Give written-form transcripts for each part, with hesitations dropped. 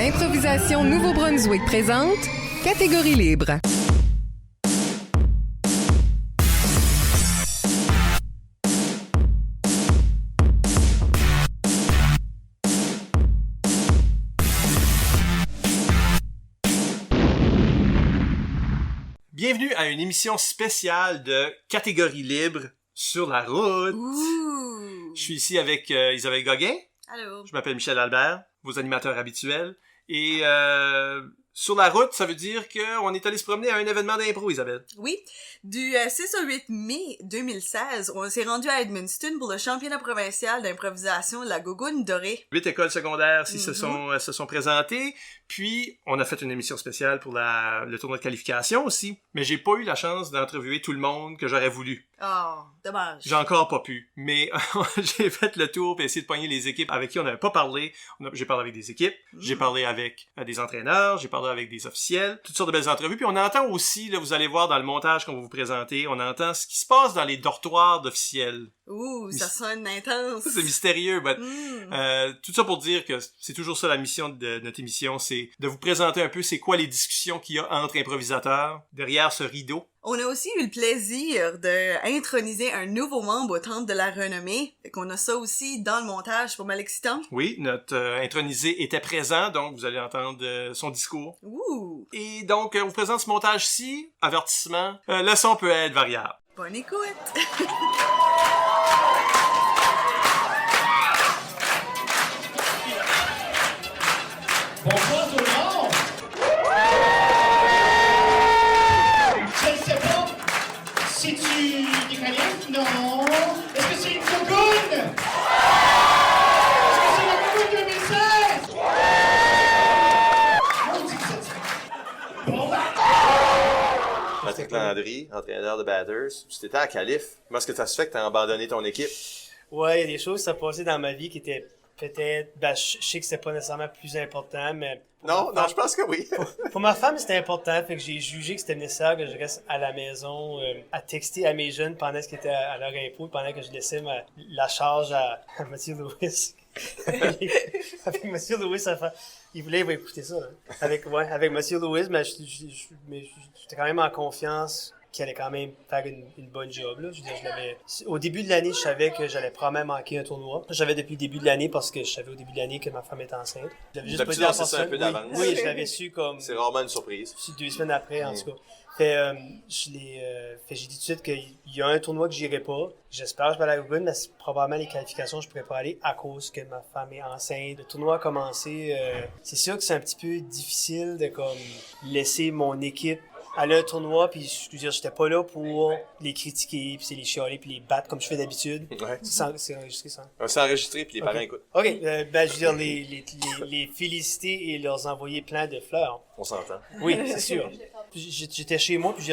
Improvisation Nouveau-Brunswick présente Catégorie libre. Bienvenue à une émission spéciale de Catégorie libre sur la route. Ouh. Je suis ici avec Isabelle Gauguin. Allô. Je m'appelle Michel Albert, vos animateurs habituels. Et sur la route, ça veut dire qu'on est allé se promener à un événement d'impro, Isabelle. Oui, du 6 au 8 mai 2016, on s'est rendu à Edmundston pour le championnat provincial d'improvisation de la Gougoune dorée. 8 écoles secondaires se sont présentées. Puis, on a fait une émission spéciale pour le tournoi de qualification aussi. Mais j'ai pas eu la chance d'interviewer tout le monde que j'aurais voulu. Oh, dommage. J'ai encore pas pu. Mais j'ai fait le tour pour essayer de pogner les équipes avec qui on n'avait pas parlé. J'ai parlé avec des équipes, j'ai parlé avec des entraîneurs, j'ai parlé avec des officiels, toutes sortes de belles entrevues. Puis on entend aussi, là, vous allez voir dans le montage qu'on va vous présenter, on entend ce qui se passe dans les dortoirs d'officiels. Ouh, ça sonne intense. C'est mystérieux, but, tout ça pour dire que c'est toujours ça la mission de notre émission, c'est de vous présenter un peu c'est quoi les discussions qu'il y a entre improvisateurs derrière ce rideau. On a aussi eu le plaisir d'introniser un nouveau membre au Temple de la Renommée. Fait qu'on a ça aussi dans le montage, c'est pas mal excitant. Oui, notre intronisé était présent, donc vous allez entendre son discours. Ouh. Et donc, on vous présente ce montage-ci. Avertissement, le son peut être variable. Bonne écoute. Bonsoir tout le monde! Je ne sais pas si tu italien? Non. Est-ce que c'est une Gougoune? Est-ce que c'est la Gougoune 2016? On dit que c'est bon. Patrick Landry, entraîneur de Batters. Tu étais à Calif. Comment est-ce que ça se fait que tu as abandonné ton équipe? Ouais, il y a des choses qui sont passées dans ma vie qui étaient peut-être... Ben, je sais que c'était pas nécessairement plus important, mais... Non, je pense que oui. Pour ma femme, c'était important, fait que j'ai jugé que c'était nécessaire que je reste à la maison à texter à mes jeunes pendant ce qu'ils étaient à leur impôt, pendant que je laissais la charge à Mathieu Lewis. Avec Mathieu Lewis, il va écouter ça. Hein. Avec Mathieu Lewis, mais j'étais quand même en confiance qu'il allait quand même faire une bonne job. Là. Je veux dire, au début de l'année, je savais que j'allais probablement manquer un tournoi. J'avais depuis le début de l'année parce que je savais au début de l'année que ma femme était enceinte. J'avais juste pas dit D'habitude, on sait ça un peu d'avance. Oui, je l'avais su comme... C'est rarement une surprise. 2 semaines après, en tout cas. Fait, j'ai dit tout de suite qu'il y a un tournoi que j'irai pas. J'espère que je vais aller à la Gougoune, mais probablement les qualifications, je pourrais pas aller à cause que ma femme est enceinte. Le tournoi a commencé. C'est sûr que c'est un petit peu difficile de comme laisser mon équipe aller à un tournoi, puis je veux dire, j'étais pas là pour les critiquer, puis les chialer, puis les battre comme je fais d'habitude. Ouais. C'est enregistré, ça? C'est enregistré, puis les parents écoutent. OK, je veux dire, les féliciter et leur envoyer plein de fleurs. On s'entend. Oui, c'est sûr. J'étais chez moi, puis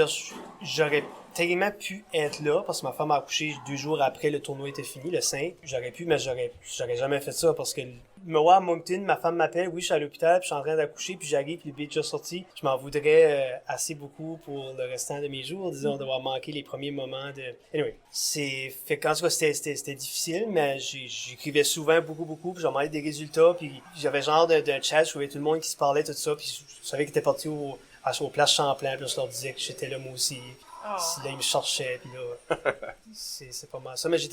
j'aurais tellement pu être là, parce que ma femme a accouché 2 jours après le tournoi était fini, le 5. J'aurais pu, mais j'aurais jamais fait ça, parce que me voir à Moncton, ma femme m'appelle, oui, je suis à l'hôpital, puis je suis en train d'accoucher, puis j'arrive, puis le bébé est déjà sorti. Je m'en voudrais assez beaucoup pour le restant de mes jours, disons, d'avoir manqué les premiers moments de... Anyway, fait qu'en tout cas, c'était difficile, mais j'écrivais souvent beaucoup, puis j'en demandais des résultats, puis j'avais genre d'un chat, je trouvais tout le monde qui se parlait, tout ça, puis je savais qu'ils étaient partis aux places Champlain, puis je leur disais que j'étais là moi aussi. Si là, ils me cherchaient, puis là, c'est pas mal ça. Mais je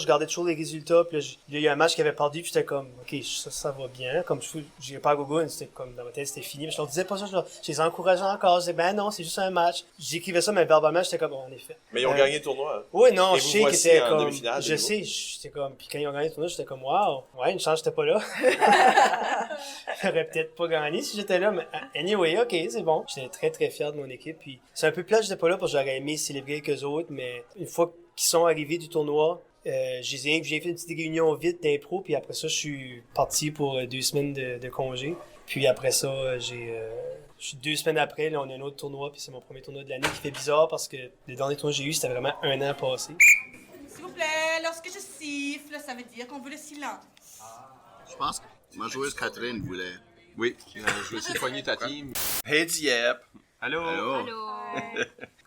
gardais toujours les résultats, puis là, il y a eu un match qui avait perdu, puis j'étais comme, ok, ça va bien. Comme j'irais pas à Gougoune, c'était comme, dans ma tête, c'était fini. Mais je leur disais pas ça, je les encourageais encore. Je disais, ben non, c'est juste un match. J'écrivais ça, mais verbalement, j'étais comme, en effet. Mais ils ont gagné le tournoi. Hein? Oui, non, et je sais que c'était comme, je sais, j'étais comme, puis quand ils ont gagné le tournoi, j'étais comme, waouh, ouais, une chance, j'étais pas là. J'aurais peut-être pas gagné si j'étais là, mais anyway, ok, c'est bon. J'étais très très fier de mon équipe, puis c'est un peu plate, j'étais pas là parce que j'aurais aimé célébrer avec eux autres, mais une fois qu'ils sont arrivés du tournoi, j'ai fait une petite réunion vite d'impro, puis après ça, je suis parti pour 2 semaines de congé. Puis après ça, je suis 2 semaines après, là, on a un autre tournoi, puis c'est mon premier tournoi de l'année qui fait bizarre parce que les derniers tournois que j'ai eu, c'était vraiment 1 an passé. S'il vous plaît, lorsque je siffle, ça veut dire qu'on veut le silence. Je pense que ma joueuse Catherine voulait. Oui, je vais essayer de pogner ta team. Hey Diep! Allô? Allô.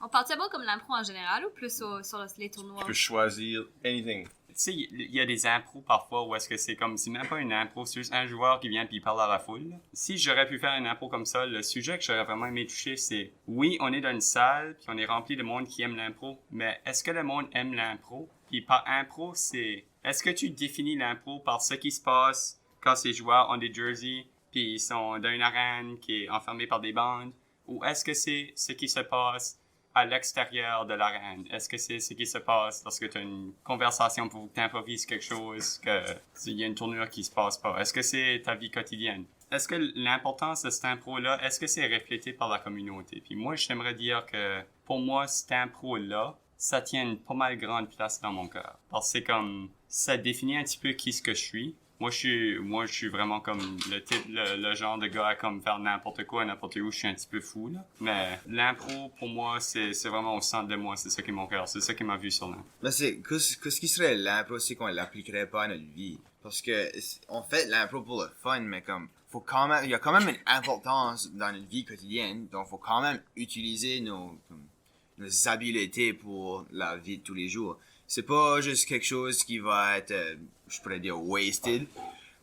On parle d'abord comme l'impro en général ou plus sur les tournois? Tu peux choisir anything. sais, il y a des impros parfois où est-ce que c'est comme, c'est même pas une impro, c'est juste un joueur qui vient puis il parle à la foule. Si j'aurais pu faire une impro comme ça, le sujet que j'aurais vraiment aimé toucher, c'est, oui, on est dans une salle puis on est rempli de monde qui aime l'impro, mais est-ce que le monde aime l'impro? Puis par impro, c'est, est-ce que tu définis l'impro par ce qui se passe quand ces joueurs ont des jerseys puis ils sont dans une arène qui est enfermée par des bandes? Ou est-ce que c'est ce qui se passe à l'extérieur de l'arène? Est-ce que c'est ce qui se passe lorsque tu as une conversation pour que tu improvises quelque chose, qu'il y a une tournure qui se passe pas? Est-ce que c'est ta vie quotidienne? Est-ce que l'importance de cette impro-là, est-ce que c'est reflété par la communauté? Puis moi, j'aimerais dire que pour moi, cette impro-là, ça tient une pas mal grande place dans mon cœur. Parce que c'est comme, ça définit un petit peu qui ce que je suis. Moi, je suis vraiment comme le genre de gars à comme faire n'importe quoi, n'importe où. Je suis un petit peu fou, là. Mais l'impro, pour moi, c'est vraiment au centre de moi. C'est ça qui est mon cœur. C'est ça qui m'a vu sur l'impro. Ben ce qui serait l'impro, c'est qu'on l'appliquerait pas à notre vie. Parce que, on fait l'impro pour le fun, mais comme, il y a quand même une importance dans notre vie quotidienne. Donc, faut quand même utiliser nos habiletés pour la vie de tous les jours. C'est pas juste quelque chose qui va être, je pourrais dire, wasted.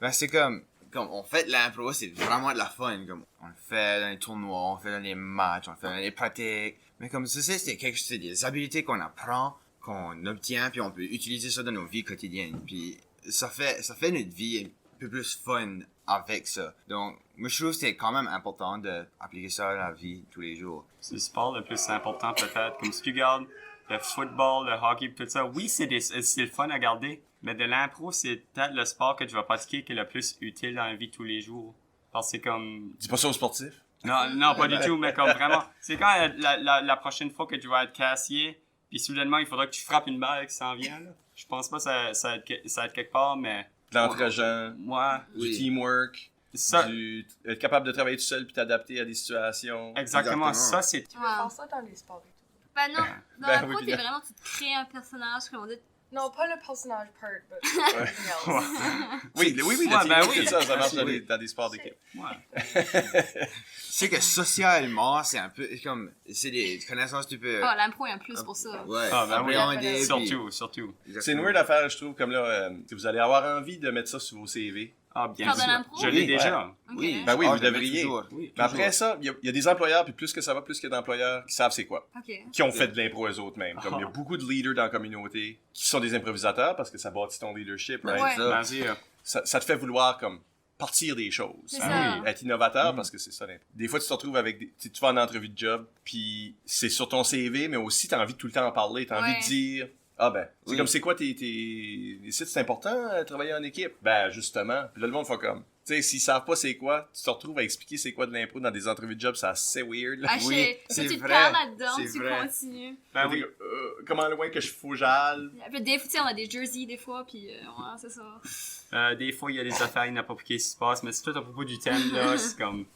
Ben, c'est comme on fait l'impro, c'est vraiment de la fun. Comme, on le fait dans les tournois, on le fait dans les matchs, on le fait dans les pratiques. Mais comme ça, c'est des habiletés qu'on apprend, qu'on obtient, puis on peut utiliser ça dans nos vies quotidiennes. Puis ça fait notre vie un peu plus fun avec ça. Donc, moi, je trouve que c'est quand même important d'appliquer ça à la vie tous les jours. C'est le sport le plus important, peut-être. Comme si tu regardes le football, le hockey, tout ça. Oui, c'est le fun à regarder, mais de l'impro, c'est peut-être le sport que tu vas pratiquer qui est le plus utile dans la vie de tous les jours. Parce que c'est comme... Dis pas ça aux sportifs. Non, pas du tout, mais comme vraiment... C'est quand la prochaine fois que tu vas être caissier, puis soudainement, il faudra que tu frappes une balle qui s'en vient, là. Je pense pas que ça va être quelque part, mais... De l'entre-gens, du teamwork, être capable de travailler tout seul puis t'adapter à des situations. Exactement. Ça, c'est... Tu veux faire ça dans les sports et tout? Ben non, dans la pro, t'es vraiment, tu te crées un personnage, comme on dit. Non, pas le personnage part, mais oui, ça marche dans des sports d'équipe. C'est que socialement, c'est un peu comme, c'est des connaissances tu peux... l'impro est un plus pour ça. Ouais, oui. Surtout. C'est une weird affaire, je trouve, comme là, si vous allez avoir envie de mettre ça sur vos CV. Ah, bien sûr. Je l'ai déjà. Oui. Ben oui, vous devriez. Oui, mais après ça, il y a des employeurs, puis plus que ça va, plus qu'il y a d'employeurs qui savent c'est quoi. Qui ont fait de l'impro eux autres mêmes. Comme il y a beaucoup de leaders dans la communauté qui sont des improvisateurs parce que ça bâtit ton leadership. Right? Ça te fait vouloir comme partir des choses. Être innovateur parce que c'est ça. Des fois, tu te retrouves avec tu vas en entrevue de job, puis c'est sur ton CV, mais aussi tu as envie de tout le temps en parler. Tu as envie de dire... Ah ben, c'est comme c'est quoi ici c'est important travailler en équipe? Ben justement, puis là le monde fait comme, tu sais, s'ils savent pas c'est quoi, tu te retrouves à expliquer c'est quoi de l'impro dans des entrevues de job, c'est assez weird. Là. C'est tu te parles là-dedans, tu continues. Ben oui. Comment loin que je faut jale? Puis des fois, on a des jerseys des fois, puis c'est ça. Des fois, il y a des affaires inappropriées qui se passent, mais c'est tout à propos du thème, là, c'est comme...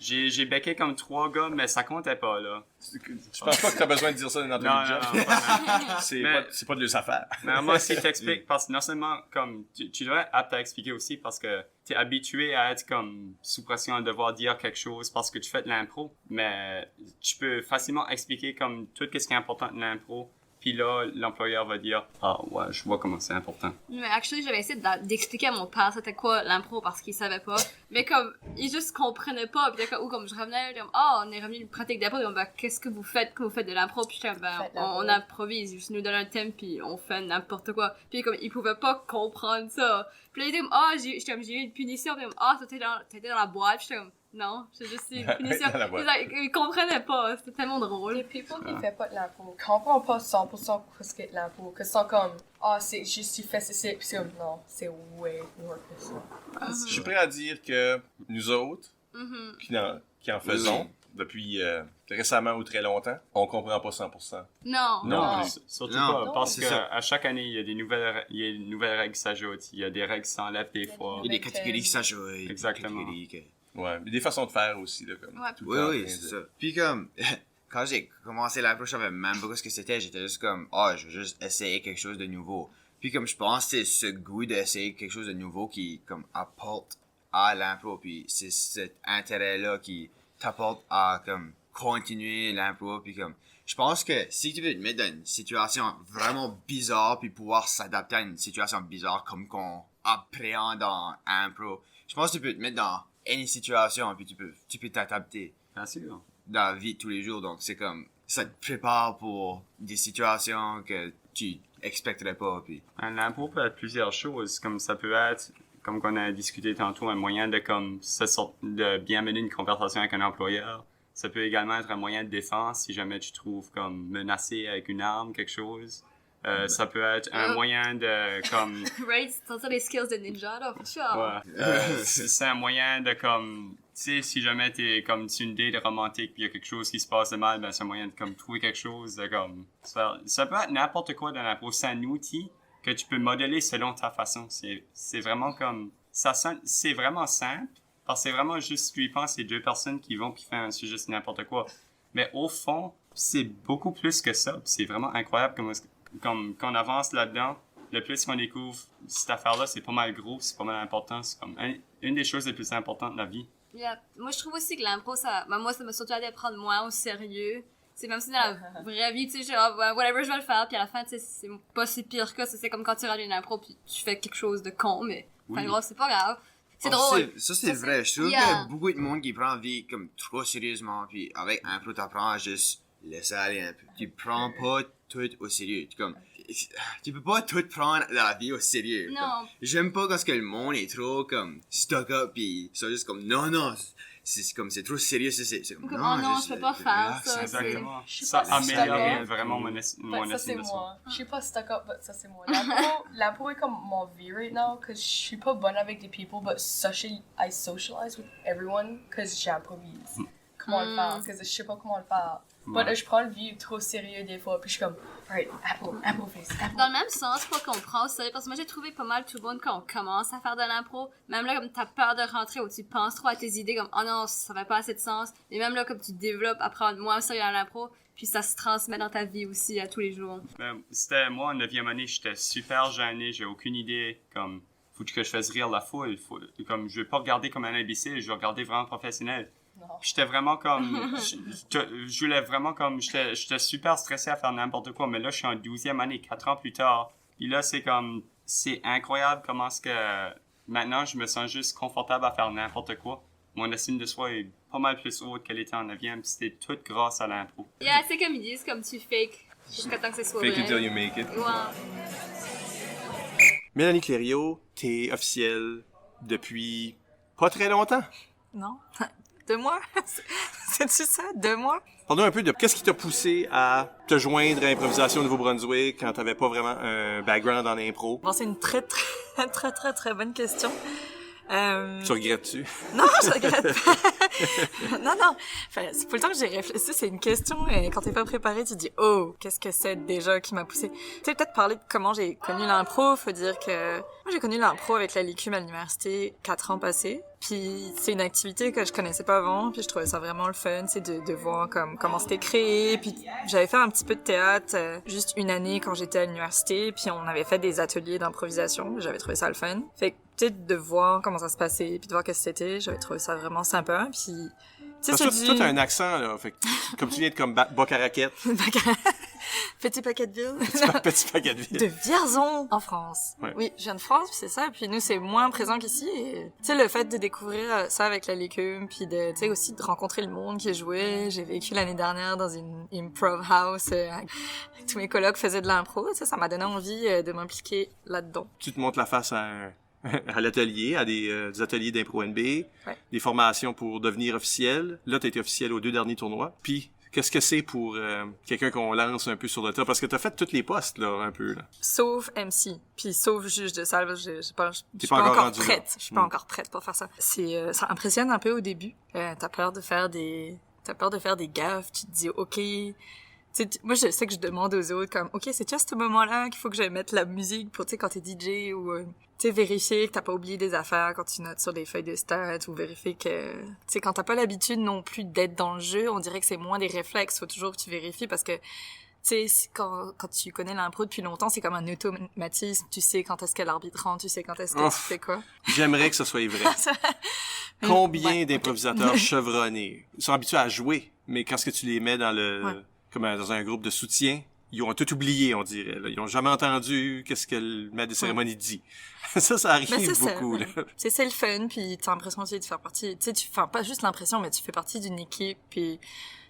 J'ai becqué comme 3 gars, mais ça comptait pas, là. Je pense pas que t'as besoin de dire ça dans une entrevue de job. C'est pas de leurs affaires. Mais moi, si t'expliques, parce que non seulement, comme, tu dois être apte à expliquer aussi parce que t'es habitué à être comme sous pression à devoir dire quelque chose parce que tu fais de l'impro, mais tu peux facilement expliquer comme tout ce qui est important de l'impro. Puis là, l'employeur va dire « Ah ouais, je vois comment c'est important. » Mais actually, j'avais essayé d'expliquer à mon père c'était quoi l'impro parce qu'il savait pas. Mais comme, il juste comprenait pas. Puis ou comme je revenais, comme « Ah, on est revenu d'une pratique d'impro. » Puis ben, qu'est-ce que vous faites quand vous faites de l'impro? Puis j'étais ben, on improvise. Ils nous donnent un thème puis on fait n'importe quoi. Puis comme, il pouvait pas comprendre ça. Puis là, il dit comme « Ah, j'ai eu une punition. » Puis comme « Ah, t'étais dans la boîte. » Puis j'étais comme non, c'est juste une punition. Ils comprenaient pas, c'était tellement drôle. Les people qui font pas de l'impro comprennent pas 100% ce qu'est l'impro, que c'est comme, c'est juste tu fais ceci, puis c'est comme, non, c'est way more que ça. Je suis prêt à dire que nous autres, qui en faisons depuis récemment ou très longtemps, on comprend pas 100%. Non. Surtout pas, parce qu'à chaque année, il y a des nouvelles règles qui s'ajoutent, il y a des règles qui s'enlèvent des fois. Il y a des catégories qui s'ajoutent. Exactement. Ouais, des façons de faire aussi, là, comme tout le temps. Oui, c'est ça. Puis comme, quand j'ai commencé l'impro, je savais même pas ce que c'était, j'étais juste comme, je veux juste essayer quelque chose de nouveau. Puis comme, je pense que c'est ce goût d'essayer quelque chose de nouveau qui, comme, apporte à l'impro, puis c'est cet intérêt-là qui t'apporte à, comme, continuer l'impro, puis comme, je pense que si tu veux te mettre dans une situation vraiment bizarre puis pouvoir s'adapter à une situation bizarre comme qu'on appréhende en impro, je pense que tu peux te mettre dans une situation puis tu peux t'adapter. Bien sûr. Dans la vie de tous les jours, donc c'est comme ça te prépare pour des situations que tu expecterais pas. Puis L'impro peut être plusieurs choses, comme ça peut être, comme qu'on a discuté tantôt, un moyen de de bien mener une conversation avec un employeur. Ça peut également être un moyen de défense si jamais tu te trouves comme menacé avec une arme, quelque chose. Ça peut être un moyen de comme Right, c'est les skills de ninja là, c'est un moyen de comme tu sais, si jamais t'es comme sur une date romantique pis y a quelque chose qui se passe de mal, ben c'est un moyen de comme trouver quelque chose de comme ça peut être n'importe quoi dans l'impro, c'est un outil que tu peux modeler selon ta façon. C'est vraiment comme c'est vraiment simple parce que c'est vraiment juste tu y penses, c'est deux personnes qui vont puis font un sujet sur n'importe quoi. Mais au fond, c'est beaucoup plus que ça, pis c'est vraiment incroyable comme qu'on avance là-dedans, le plus qu'on découvre cette affaire-là, c'est pas mal gros, c'est pas mal important, c'est comme une des choses les plus importantes de la vie. Yeah. Moi, je trouve aussi que l'impro, moi, ça m'a surtout aidé à prendre moins au sérieux. C'est même si dans la vraie vie, tu sais, genre, whatever, je vais le faire, puis à la fin, tu sais, c'est pas si pire que ça. C'est comme quand tu regardes une impro, puis tu fais quelque chose de con, mais enfin, gros, c'est pas grave. C'est drôle. Ça, c'est vrai. Je trouve qu'il y a beaucoup de monde qui prend la vie comme trop sérieusement, puis avec impro, t'apprends à juste laisser aller un peu. Tu prends pas tout au sérieux. Tu peux pas tout prendre la vie au sérieux. Non. J'aime pas quand le monde est trop comme stuck up pis c'est juste comme non c'est trop sérieux, c'est comme non, je peux pas faire ça. Exactement. Ça améliore vraiment mon ça c'est estime de soi. moi. Je suis pas stuck up, mais ça c'est moi. L'impro est comme mon vie right now, cause je suis pas bonne avec des people, but I socialize with everyone, cause j'improvise. Comment le faire, cause je sais pas comment le faire. But je prends le vie trop sérieux des fois, puis je suis comme, alright, impro face. Dans le même sens, quoi qu'on prend au sérieux, parce que moi j'ai trouvé pas mal tout le monde quand on commence à faire de l'impro, même là comme t'as peur de rentrer ou tu penses trop à tes idées, comme oh non, ça fait pas assez de sens, et même là comme tu développes à prendre moins au sérieux dans l'impro, puis ça se transmet dans ta vie aussi à tous les jours. C'était moi en 9e année, j'étais super gêné, j'ai aucune idée, comme faut que je fasse rire la foule, comme je vais pas regarder comme un imbécile, je vais regarder vraiment professionnel. J'étais vraiment comme je voulais vraiment comme j'étais super stressé à faire n'importe quoi, mais là je suis en 12e année 4 ans plus tard, puis là c'est incroyable comment est-ce que maintenant je me sens juste confortable à faire n'importe quoi. Mon estime de soi est pas mal plus haute qu'elle était en 9e, puis c'était tout grâce à l'impro. C'est comme ils disent, comme tu fake jusqu'à temps que ce soit vrai. Fake it till you make it. Ouais. Mélanie Clériot, t'es officielle depuis pas très longtemps. Non. 2 mois? C'est-tu ça? 2 mois? Parle-nous un peu de qu'est-ce qui t'a poussé à te joindre à l'improvisation au Nouveau-Brunswick quand t'avais pas vraiment un background en impro? Bon, c'est une très bonne question. Tu regrettes-tu? Non, je regrette pas. non. Enfin, c'est tout le temps que j'ai réfléchi. C'est une question et quand t'es pas préparé, tu dis « Oh, qu'est-ce que c'est déjà qui m'a poussé? » Tu sais, peut-être parler de comment j'ai connu l'impro. Faut dire que moi, j'ai connu l'impro avec la LICUM à l'université 4 ans passés. Puis c'est une activité que je connaissais pas avant. Puis je trouvais ça vraiment le fun, c'est de voir comment c'était créé. Puis j'avais fait un petit peu de théâtre juste une année quand j'étais à l'université. Puis on avait fait des ateliers d'improvisation. J'avais trouvé ça le fun. Fait que peut-être de voir comment ça se passait, puis de voir qu'est-ce que c'était, j'avais trouvé ça vraiment sympa, puis... Parce que toi, t'as un accent, là, fait que, comme tu viens de comme Boc-à-Raquette. Petit paquet de ville. Petit paquet de ville. De Vierzon, en France. Ouais. Oui, je viens de France, puis c'est ça, puis nous, c'est moins présent qu'ici, et tu sais, le fait de découvrir ça avec la LICUM, puis de, tu sais, aussi de rencontrer le monde qui jouait. J'ai vécu l'année dernière dans une improv house, tous mes colocs faisaient de l'impro, tu sais, ça m'a donné envie de m'impliquer là-dedans. Tu te montres la face à l'atelier, à des ateliers d'impro NB, des formations pour devenir officiel. Là, t'as été officiel aux 2 derniers tournois. Puis, qu'est-ce que c'est pour quelqu'un qu'on lance un peu sur le tas? Parce que t'as fait tous les postes, là, un peu, là. Sauf MC, puis sauf juge de salle, je suis pas encore prête. Je suis pas encore prête pour faire ça. Ça impressionne un peu au début. T'as peur de faire des gaffes, tu te dis, OK... moi, je sais que je demande aux autres comme, OK, c'est juste ce moment-là qu'il faut que je mette la musique pour, tu sais, quand t'es DJ ou, tu sais, vérifier que t'as pas oublié des affaires quand tu notes sur des feuilles de stats ou vérifier que, tu sais, quand t'as pas l'habitude non plus d'être dans le jeu, on dirait que c'est moins des réflexes. Faut toujours que tu vérifies parce que, tu sais, quand tu connais l'impro depuis longtemps, c'est comme un automatisme. Tu sais quand est-ce que l'arbitre rentre, tu sais quand est-ce que tu fais quoi. J'aimerais que ce soit vrai. Combien d'improvisateurs chevronnés sont habitués à jouer, mais quand est-ce que tu les mets dans le... comme dans un groupe de soutien, ils ont tout oublié, on dirait. Là. Ils ont jamais entendu qu'est-ce que le maître de cérémonie dit. Ça arrive beaucoup. Là. C'est le fun, puis t'as l'impression aussi de faire partie... Tu sais, pas juste l'impression, mais tu fais partie d'une équipe, puis...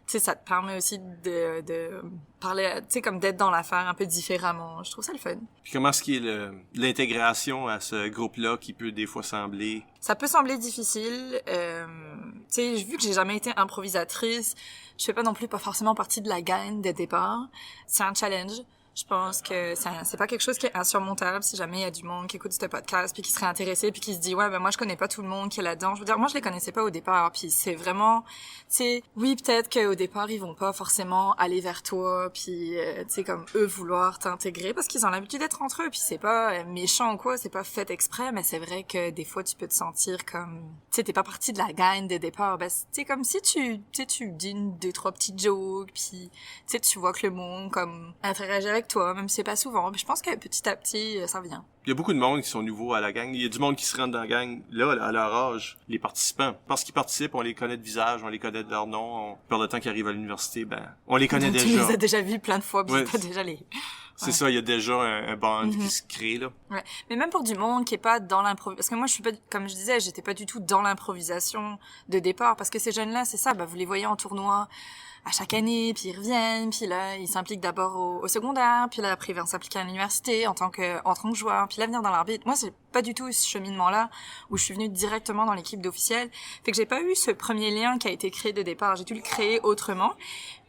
Tu sais, ça te permet aussi de parler, tu sais, comme d'être dans l'affaire un peu différemment. Je trouve ça le fun. Puis comment est-ce qu'il est l'intégration à ce groupe-là qui peut des fois sembler... Ça peut sembler difficile. Tu sais, vu que j'ai jamais été improvisatrice, je fais pas forcément partie de la gang de départ. C'est un challenge. Je pense que c'est pas quelque chose qui est insurmontable si jamais il y a du monde qui écoute ce podcast puis qui serait intéressé puis qui se dit ouais ben moi je connais pas tout le monde qui est là-dedans. Je veux dire moi je les connaissais pas au départ puis c'est vraiment tu sais oui peut-être qu'au départ ils vont pas forcément aller vers toi puis tu sais comme eux vouloir t'intégrer parce qu'ils ont l'habitude d'être entre eux puis c'est pas méchant ou quoi, c'est pas fait exprès mais c'est vrai que des fois tu peux te sentir comme tu sais t'es pas partie de la gang de départ ben tu sais comme si tu dis 2-3 petites jokes puis tu sais tu vois que le monde comme interagit avec toi, même si c'est pas souvent. Puis je pense que petit à petit, ça vient. Il y a beaucoup de monde qui sont nouveaux à la gang. Il y a du monde qui se rentre dans la gang, là, à leur âge, les participants. Parce qu'ils participent, on les connaît de visage, on les connaît de leur nom. Par le temps qu'ils arrivent à l'université, ben, on les connaît déjà. Tu les as déjà vus plein de fois, puis t'as déjà les... C'est ça, il y a déjà un bond qui se crée, là. Ouais. Mais même pour du monde qui est pas dans l'improvisation, parce que moi, je suis pas, comme je disais, j'étais pas du tout dans l'improvisation de départ, parce que ces jeunes-là, c'est ça, bah, vous les voyez en tournoi à chaque année, puis ils reviennent, puis là, ils s'impliquent d'abord au secondaire, puis là, après, ils vont s'impliquer à l'université en tant que joueur, puis là, venir dans l'arbitre. Moi, c'est pas du tout ce cheminement-là où je suis venue directement dans l'équipe d'officiels. Fait que j'ai pas eu ce premier lien qui a été créé de départ. J'ai dû le créer autrement.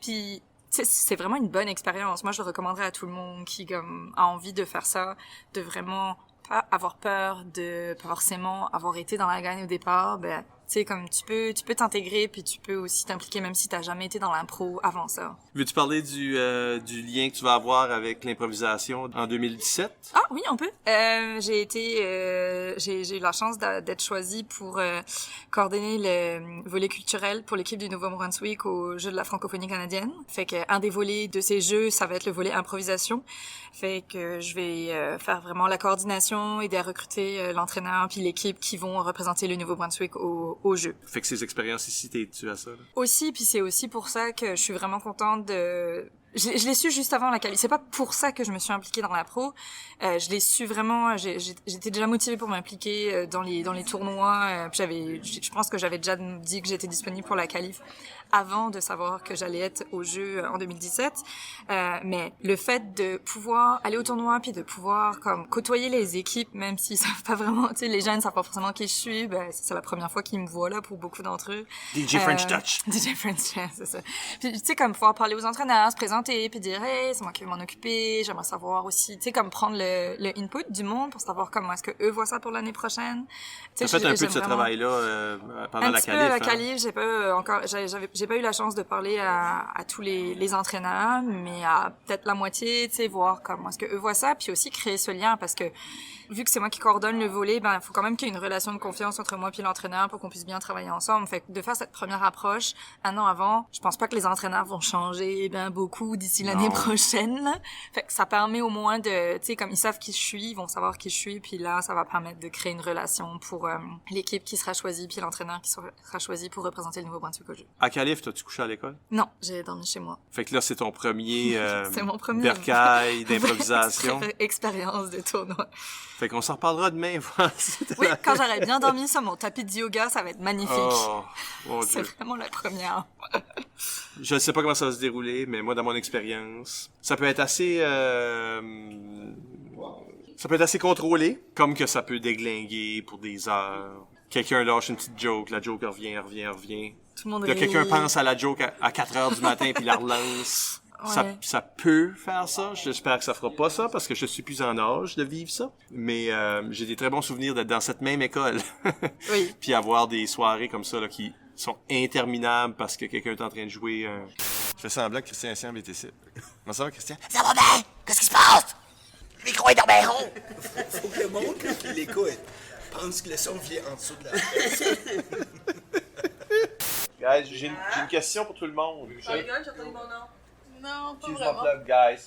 Puis, c'est vraiment une bonne expérience. Moi, je le recommanderais à tout le monde qui, comme, a envie de faire ça, de vraiment pas avoir peur de pas forcément avoir été dans la gang au départ, ben, tu sais, comme tu peux t'intégrer puis tu peux aussi t'impliquer même si t'as jamais été dans l'impro avant ça. Veux-tu parler du lien que tu vas avoir avec l'improvisation en 2017? Ah oui, on peut. J'ai eu la chance d'être choisie pour coordonner le volet culturel pour l'équipe du Nouveau-Brunswick aux Jeux de la francophonie canadienne. Fait que un des volets de ces jeux, ça va être le volet improvisation. Fait que je vais faire vraiment la coordination, aider à recruter l'entraîneur puis l'équipe qui vont représenter le Nouveau-Brunswick au jeu. Fait que ces expériences ici, t'es-tu à ça, là? Aussi, puis c'est aussi pour ça que je suis vraiment contente de... Je l'ai su juste avant la qualif. C'est pas pour ça que je me suis impliquée dans la pro. Je l'ai su vraiment. J'étais déjà motivée pour m'impliquer dans les tournois. Puis je pense que j'avais déjà dit que j'étais disponible pour la qualif avant de savoir que j'allais être au jeu en 2017. Mais le fait de pouvoir aller au tournoi puis de pouvoir comme côtoyer les équipes, même s'ils savent pas vraiment, tu sais, les jeunes savent pas forcément qui je suis, ben c'est la première fois qu'ils me voient là pour beaucoup d'entre eux. DJ French Touch. DJ French Touch, c'est ça. Puis tu sais, comme pouvoir parler aux entraîneurs, se présenter puis dire hey c'est moi qui vais m'en occuper, j'aimerais savoir aussi, tu sais, comme prendre le input du monde pour savoir comment est-ce que eux voient ça pour l'année prochaine. T'as fait un peu de ce travail-là pendant la qualif. La qualif, j'ai pas eu la chance de parler à tous les entraîneurs, mais à peut-être la moitié, tu sais, voir comment est-ce que eux voient ça, puis aussi créer ce lien parce que vu que c'est moi qui coordonne le volet, ben faut quand même qu'il y ait une relation de confiance entre moi puis l'entraîneur pour qu'on puisse bien travailler ensemble. Fait que de faire cette première approche un an avant, je pense pas que les entraîneurs vont changer ben beaucoup d'ici l'année prochaine. Là. Fait que ça permet au moins de, tu sais, comme ils savent qui je suis, ils vont savoir qui je suis, puis là ça va permettre de créer une relation pour l'équipe qui sera choisie puis l'entraîneur qui sera choisi pour représenter le Nouveau-Brunswick au jeu. À qualif, t'as-tu couché à l'école? Non, j'ai dormi chez moi. Fait que là c'est ton premier c'est mon premier bercail d'improvisation. Expérience de tournoi. Fait qu'on s'en reparlera demain. Oui, quand j'aurai bien dormi sur mon tapis de yoga, ça va être magnifique. Oh, mon Dieu. C'est vraiment la première. Je ne sais pas comment ça va se dérouler, mais moi, dans mon expérience, ça peut être assez... ça peut être assez contrôlé, comme que ça peut déglinguer pour des heures. Quelqu'un lâche une petite joke, la joke revient. Tout le monde là, quelqu'un pense à la joke à 4 heures du matin puis la relance. Ouais. Ça peut faire ça. J'espère que ça fera pas ça parce que je suis plus en âge de vivre ça. Mais j'ai des très bons souvenirs d'être dans cette même école. Oui. Puis avoir des soirées comme ça là, qui sont interminables parce que quelqu'un est en train de jouer. Je fais semblant que Christian Siam était ici. Comment ça va, Christian? Ça va bien? Qu'est-ce qui se passe? Le micro est dans bien rond. Faut que le monde qui l'écoute pense que le son vient en dessous de la... Guys, j'ai une question pour tout le monde. Oh, les gars, j'ai entendu mon nom. Non, pas Choose vraiment. my plug, guys.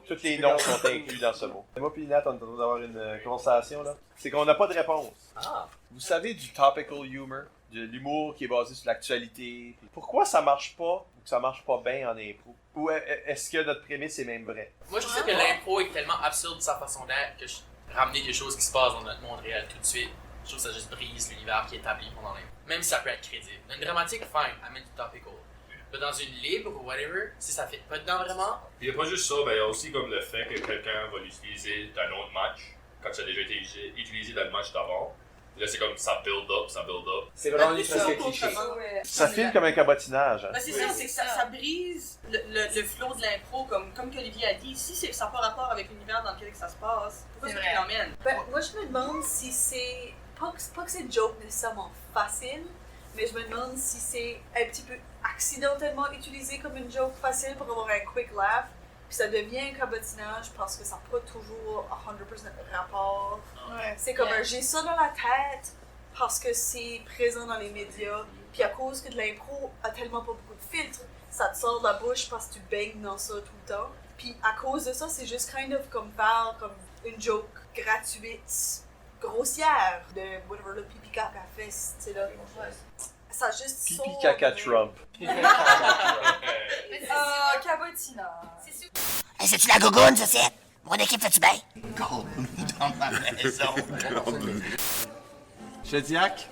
Tous les noms sont inclus dans ce mot. Moi et Nat, on est en train d'avoir une conversation, là. C'est qu'on n'a pas de réponse. Ah. Vous savez du topical humor, de l'humour qui est basé sur l'actualité. Pourquoi ça marche pas que ça marche pas bien en impro? Ou est-ce que notre prémisse est même vraie? Moi, je trouve que l'impro est tellement absurde de sa façon d'être que ramener quelque chose qui se passe dans notre monde réel tout de suite, je trouve que ça juste brise l'univers qui est établi pendant l'impro. Même si ça peut être crédible. Une dramatique, fine, amène du topical. Mais dans une libre ou whatever, si ça fit pas dedans vraiment. Il n'y a pas juste ça, mais il y a aussi comme le fait que quelqu'un va l'utiliser dans un autre match, quand ça a déjà été utilisé dans le match d'avant. Là, c'est comme ça build up. C'est vraiment presque cliché. Ça file comme un cabotinage. Hein. Ben c'est ça, c'est que ça brise le flow de l'impro, comme qu'Olivier a dit. Si ça n'a pas rapport avec l'univers dans lequel ça se passe, pourquoi est-ce que tu l'emmènes? Ben, moi, je me demande si c'est... Pas que c'est une joke nécessairement facile, mais je me demande si c'est un petit peu accidentellement utilisé comme une joke facile pour avoir un quick laugh, puis ça devient un cabotinage parce que ça n'a pas toujours 100% rapport. Ouais. C'est comme j'ai ça dans la tête parce que c'est présent dans les médias, puis à cause que de l'impro a tellement pas beaucoup de filtres, ça te sort de la bouche parce que tu baignes dans ça tout le temps. Puis à cause de ça, c'est juste kind of comme faire comme une joke gratuite, grossière de whatever le pipi caca fest, tu sais là. Ça juste pipi caca Trump. Cabotina. Hey, c'est-tu la gougoune, ça, c'est? Mon équipe fait-tu bien? Dans ma maison. Chediac,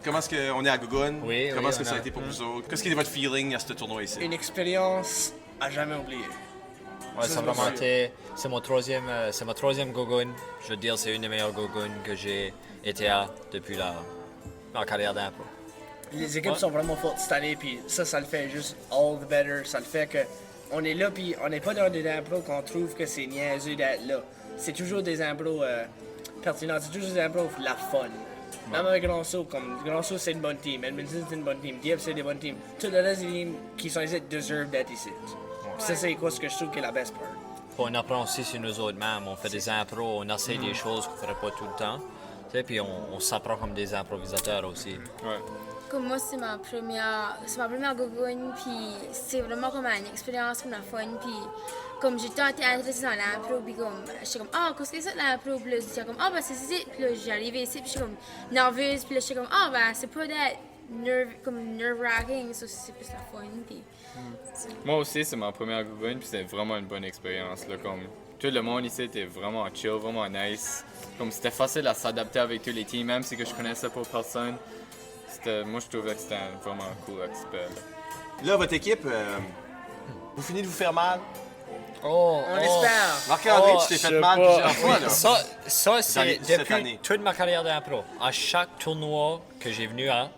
comment est-ce qu'on est à Gougoune? Oui, comment est-ce que ça a été pour vous autres? Qu'est-ce qui est votre feeling à ce tournoi ici? Une expérience à jamais oublier. Ouais, ça a vraiment été... C'est ma troisième Gougoune. Je veux dire, c'est une des meilleures Gougounes que j'ai été à depuis ma carrière d'impro. Les équipes sont vraiment fortes cette année, puis ça le fait juste all the better. Ça le fait que on est là, puis on n'est pas dans des impros qu'on trouve que c'est niaiseux d'être là. C'est toujours des impros pertinents, c'est toujours des impros pour la fun. Même avec Grand Saut, comme Grand Saut c'est une bonne team, Edmonton c'est une bonne team, Dieppe c'est des bonnes teams. Tout le reste des teams qui sont ici deserve d'être ici. Ça c'est quoi ce que je trouve qui est la best part. On apprend aussi sur nous autres mêmes, on fait des impros, on essaie des choses qu'on ne ferait pas tout le temps. Tu sais, puis on s'apprend comme des improvisateurs aussi. Ouais. Comme moi, c'est ma première Gougoune, puis c'est vraiment comme une expérience comme la fun, puis comme j'ai tant été intéressée dans l'impro, puis comme, j'étais comme, qu'est-ce que c'est l'impro, puis là, j'étais comme, ben c'est ça, puis là, j'arrivais ici, puis j'étais comme nerveuse, puis là, j'étais comme, ben c'est pas d'être nerve-wracking, ça, c'est plus la fun, puis... Moi aussi, c'est ma première Gougoune, puis c'était vraiment une bonne expérience, là, comme... Tout le monde ici était vraiment chill, vraiment nice. Comme c'était facile à s'adapter avec tous les teams, même si que je connaissais pas personne. Moi, je trouvais que c'était vraiment cool expert. Là, votre équipe, vous finissez de vous faire mal? On espère! Marc-André, tu t'es fait mal plusieurs fois, là. Ça c'est depuis toute ma carrière d'impro. À chaque tournoi que j'ai venu à,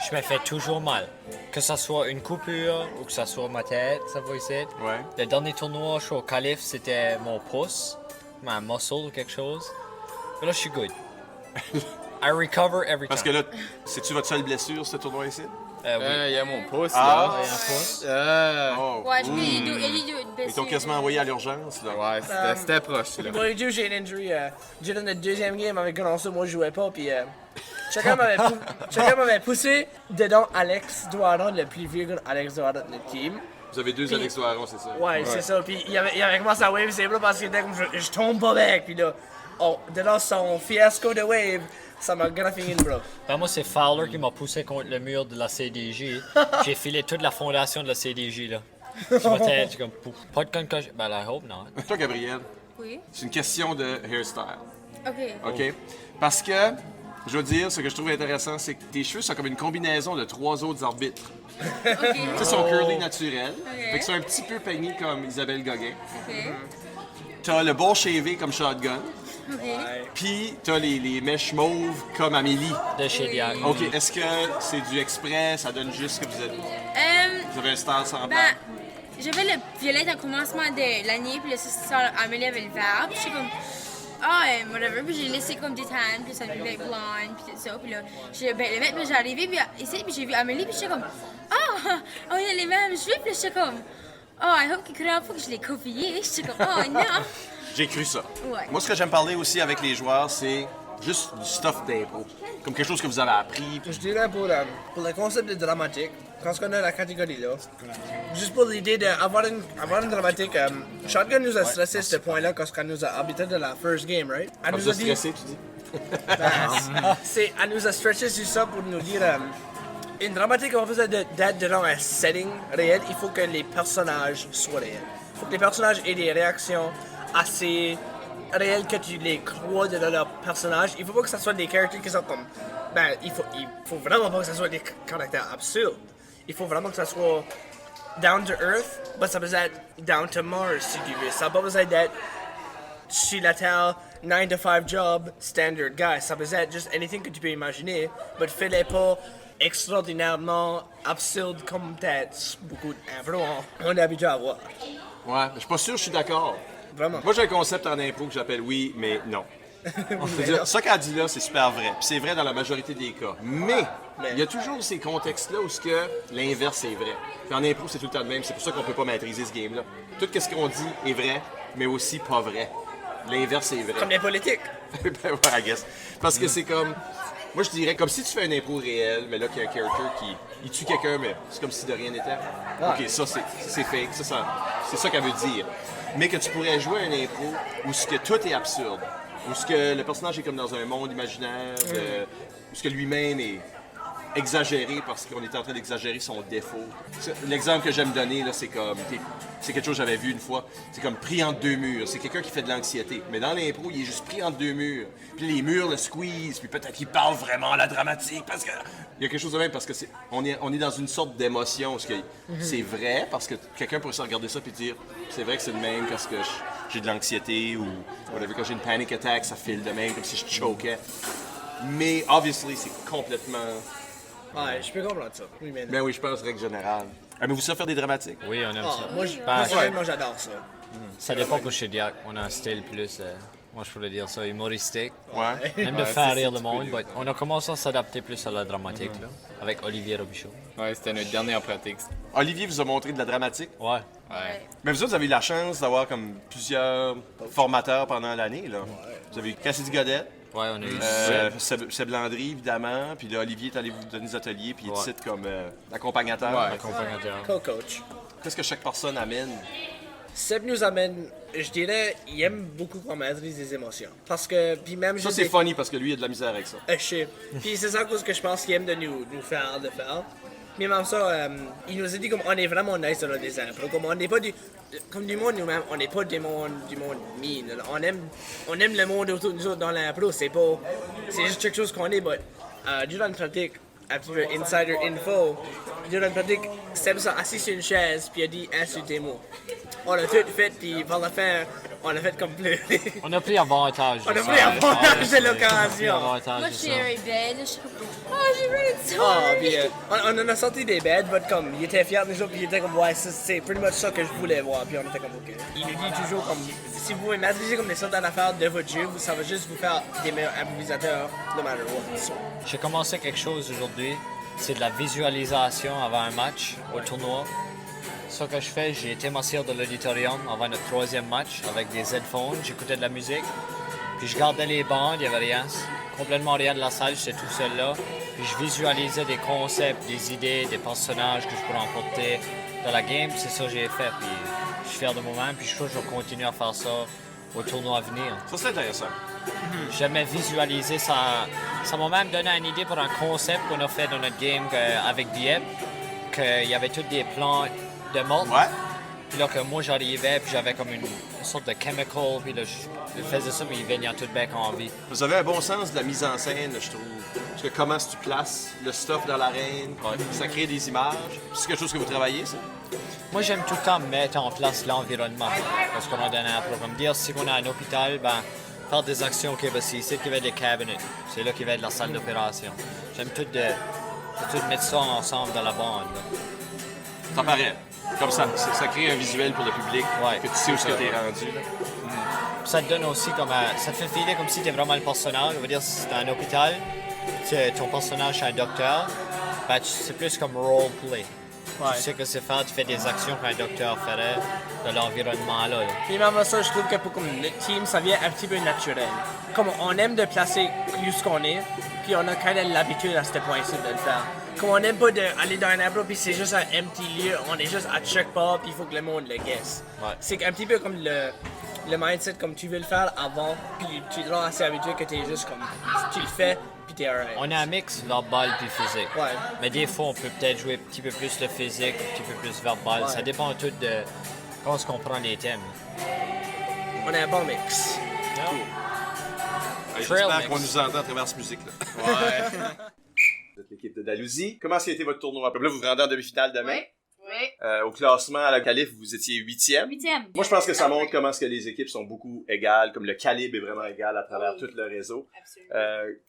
je me fais toujours mal. Que ce soit une coupure ou que ce soit ma tête, ça va ici. Ouais. Le dernier tournoi, je suis au Calife, c'était mon pouce, ma muscle ou quelque chose. Mais là, je suis good. I recover every time. Parce que là, c'est-tu votre seule blessure, ce tournoi ici? Oui. Il y a mon pouce, là. Il y a un pouce. Ouais, il y a une blessure. Ils t'ont quasiment envoyé à l'urgence, là. Ouais, c'était proche, là. Moi, j'ai une injury. J'ai dans notre deuxième game avec Grand Saut, moi, je jouais pas, puis chacun m'avait poussé dedans Alex Doiron, le plus vieux Alex Doiron de notre team. Vous avez deux Alex Doiron, c'est ça? Ouais, c'est ça. Puis il avait commencé à wave ses bras parce qu'il était comme je tombe pas avec. Puis là, dedans son fiasco de wave, ça m'a graffé une bras. Ben moi, c'est Fowler qui m'a poussé contre le mur de la CDJ. J'ai filé toute la fondation de la CDJ, là. Je m'étais comme, pas de concussion. Ben, I hope not. Toi, Gabrielle. Oui. C'est une question de hairstyle. OK. Parce que, je veux dire, ce que je trouve intéressant, c'est que tes cheveux sont comme une combinaison de 3 autres arbitres. Tu sais, sont curly naturels. Fait que sont un petit peu peignés comme Isabelle Gauguin. T'as le bon shavé comme Shotgun. Puis t'as les mèches mauves comme Amélie. De chez Diag. OK. Est-ce que c'est du exprès? Ça donne juste que vous êtes... Vous avez un style semblable? J'avais le violet au commencement de l'année, puis là, ça, Amélie avait le vert, puis j'étais comme... whatever, puis j'ai laissé comme des tannes, puis ça devait être blonde, puis tout ça, puis là, j'ai le mettre, puis j'ai arrivé, puis ici, puis j'ai vu Amélie, puis j'étais comme, il y a les mêmes cheveux, puis là, j'étais comme, I hope qu'il croit pas que je l'ai copié, j'étais comme, non. J'ai cru ça. Ouais. Moi, ce que j'aime parler aussi avec les joueurs, c'est juste du stuff d'impro. Comme quelque chose que vous avez appris. Je dirais pour le concept de dramatique, quand on a la catégorie là, juste pour l'idée d'avoir une dramatique, Shotgun nous a stressé ce point-là quand elle nous a arbitré de la first game, right? Elle nous a dit... stressé, tu dis? Elle nous a stretché sur ça pour nous dire Une dramatique, on faisait d'être dans un setting réel, il faut que les personnages soient réels. Il faut que les personnages aient des réactions assez réelles que tu les crois de leur personnage. Il faut pas que ça soit des caractères qui sont comme... Ben, il faut vraiment pas que ça soit des caractères absurdes. Il faut vraiment que ça soit down to earth, mais ça peut être down to Mars si tu veux. Ça peut pas besoin d'être sur la terre, 9 to 5 job, standard guy. Ça peut être juste anything que tu peux imaginer, mais fais-les pas extraordinairement absurde comme peut-être beaucoup d'impro on est habitué à voir. Ouais, je suis pas sûr, je suis d'accord. Vraiment. Moi, j'ai un concept en impro que j'appelle oui, mais non. C'est-à-dire, ça qu'elle dit là, c'est super vrai. Puis c'est vrai dans la majorité des cas. Mais il y a toujours ces contextes-là où l'inverse est vrai. Puis en impro, c'est tout le temps le même. C'est pour ça qu'on peut pas maîtriser ce game-là. Tout ce qu'on dit est vrai, mais aussi pas vrai. L'inverse est vrai. Comme les politiques. Ben ouais, I guess. Parce que c'est comme... Moi, je dirais, comme si tu fais un impro réel, mais là, qu'il y a un character qui il tue quelqu'un, mais c'est comme si de rien n'était. OK, ça, c'est fake. Ça, c'est ça qu'elle veut dire. Mais que tu pourrais jouer un impro où ce que tout est absurde. Où ce que le personnage est comme dans un monde imaginaire, où ce que lui-même est exagéré parce qu'on est en train d'exagérer son défaut. L'exemple que j'aime donner, là, c'est comme... C'est quelque chose que j'avais vu une fois. C'est comme pris entre deux murs. C'est quelqu'un qui fait de l'anxiété. Mais dans l'impro, il est juste pris entre deux murs. Puis les murs le squeeze. Puis peut-être qu'il parle vraiment à la dramatique parce que... Il y a quelque chose de même parce que on est dans une sorte d'émotion. C'est vrai parce que quelqu'un pourrait se regarder ça puis dire c'est vrai que c'est le même parce que j'ai de l'anxiété ou whatever, quand j'ai une panic attack, ça file de même comme si je choquais. Mais, obviously, c'est complètement... Ouais, je peux comprendre ça. Oui, mais non. Ben oui, je pense, règle générale. Aimez-vous ça faire des dramatiques? Oui, on aime ça. Moi, j'adore ça. Ça dépend pour chez Diac. On a un style plus, moi je pourrais dire ça, humoristique. Ouais. Même de faire rire le monde. Mais on a commencé à s'adapter plus à la dramatique, là, avec Olivier Robichaud. Ouais, c'était notre dernière pratique. Olivier vous a montré de la dramatique? Ouais. Mais vous avez eu la chance d'avoir comme plusieurs formateurs pendant l'année, là. Ouais. Vous avez eu Cassidy Godette. Ouais, on a eu Seb Landry, évidemment. Puis là, Olivier est allé vous donner des ateliers, puis il est ici comme accompagnateur. Ouais, accompagnateur. Co-coach. Qu'est-ce que chaque personne amène? Seb nous amène, je dirais, il aime beaucoup qu'on maîtrise des émotions. Parce que, puis même... Ça, c'est funny, parce que lui, il a de la misère avec ça. Je sais. Puis c'est ça à cause que je pense qu'il aime de nous faire. Mais même ça, il nous a dit comme on est vraiment nice dans des impros. Comme on n'est pas comme du monde nous-mêmes, on n'est pas du monde mean. On aime le monde autour de nous autres dans l'impro. C'est juste quelque chose qu'on est, mais durant une pratique, un petit peu insider info, durant une pratique, Seb s'est assis sur une chaise puis il a dit insultez-moi. On a tout fait, puis par la fin, on a fait comme pleurer. On a pris avantage de ça. On a pris avantage de l'occasion. Moi, je suis arrivé bed, je suis comme, oh, j'ai really Ah, sorry. puis on en a sorti des beds, mais comme, il était fier de nous autres, puis il était comme, ouais, c'est pretty much ça que je voulais voir, puis on était comme, ok. Il nous dit toujours comme, si vous maîtrisez comme des sortes d'affaires de votre jeu, ça va juste vous faire des meilleurs improvisateurs, no matter what. J'ai commencé quelque chose aujourd'hui, c'est de la visualisation avant un match au tournoi. Ce que je fais, j'ai été m'asseoir dans l'auditorium avant notre troisième match avec des headphones, j'écoutais de la musique, puis je gardais les bandes, il n'y avait rien, complètement rien de la salle, j'étais tout seul là, puis je visualisais des concepts, des idées, des personnages que je pourrais emporter dans la game, c'est ça que j'ai fait, puis je suis fier de moi-même, puis je crois que je vais continuer à faire ça au tournoi à venir. Ça, c'est intéressant. J'aimais visualiser ça. Ça m'a même donné une idée pour un concept qu'on a fait dans notre game avec Dieppe, qu'il y avait tous des plans de mort. Ouais. Puis là, que moi, j'arrivais, puis j'avais comme une sorte de chemical, puis là, je faisais ça, mais il venait tout bec en vie. Vous avez un bon sens de la mise en scène, je trouve. Parce que comment tu places le stuff dans l'arène, ça crée des images. C'est quelque chose que vous travaillez, ça? Moi, j'aime tout le temps mettre en place l'environnement. Parce qu'on a donné un programme. Dire, si on a un hôpital, ben, faire des actions qui va ici, c'est qu'il va être des cabinets. C'est là qu'il va être la salle d'opération. J'aime tout mettre ça ensemble dans la bande. Là. Ça paraît. Comme ça crée un visuel pour le public, que tu sais où ce que t'es rendu. Là. Ça te donne aussi comme ça te fait filer comme si t'es vraiment le personnage. On va dire si t'es un hôpital, ton personnage est un docteur, ben, c'est plus comme roleplay. Ouais. Tu sais que c'est faire, tu fais des actions qu'un docteur ferait dans l'environnement là. Puis même ça, je trouve que pour comme le team, ça vient un petit peu naturel. Comme on aime de placer où ce qu'on est, puis on a quand même l'habitude à ce point-ci de le faire. Comme on n'aime pas d'aller dans un impro, puis c'est juste un empty lieu, on est juste à check part, puis il faut que le monde le guesse. Ouais. C'est un petit peu comme le mindset, comme tu veux le faire avant, puis tu te rends assez habitué que tu es juste comme, tu le fais, puis t'es alright. On a un mix verbal puis physique. Ouais. Mais des fois, on peut peut-être jouer un petit peu plus le physique, un petit peu plus verbal. Ouais. Ça dépend tout de comment on comprend les thèmes. On a un bon mix. Cool. J'espère qu'on nous entend à travers cette musique-là. Ouais. Vous êtes l'équipe de Dalhousie. Comment a été votre tournoi? Là, vous vous rendez en demi-finale demain. Oui. Au classement, à la qualif, vous étiez 8e. 8e. Moi, je pense que ça montre comment est-ce que les équipes sont beaucoup égales, comme le calibre est vraiment égal à travers tout le réseau.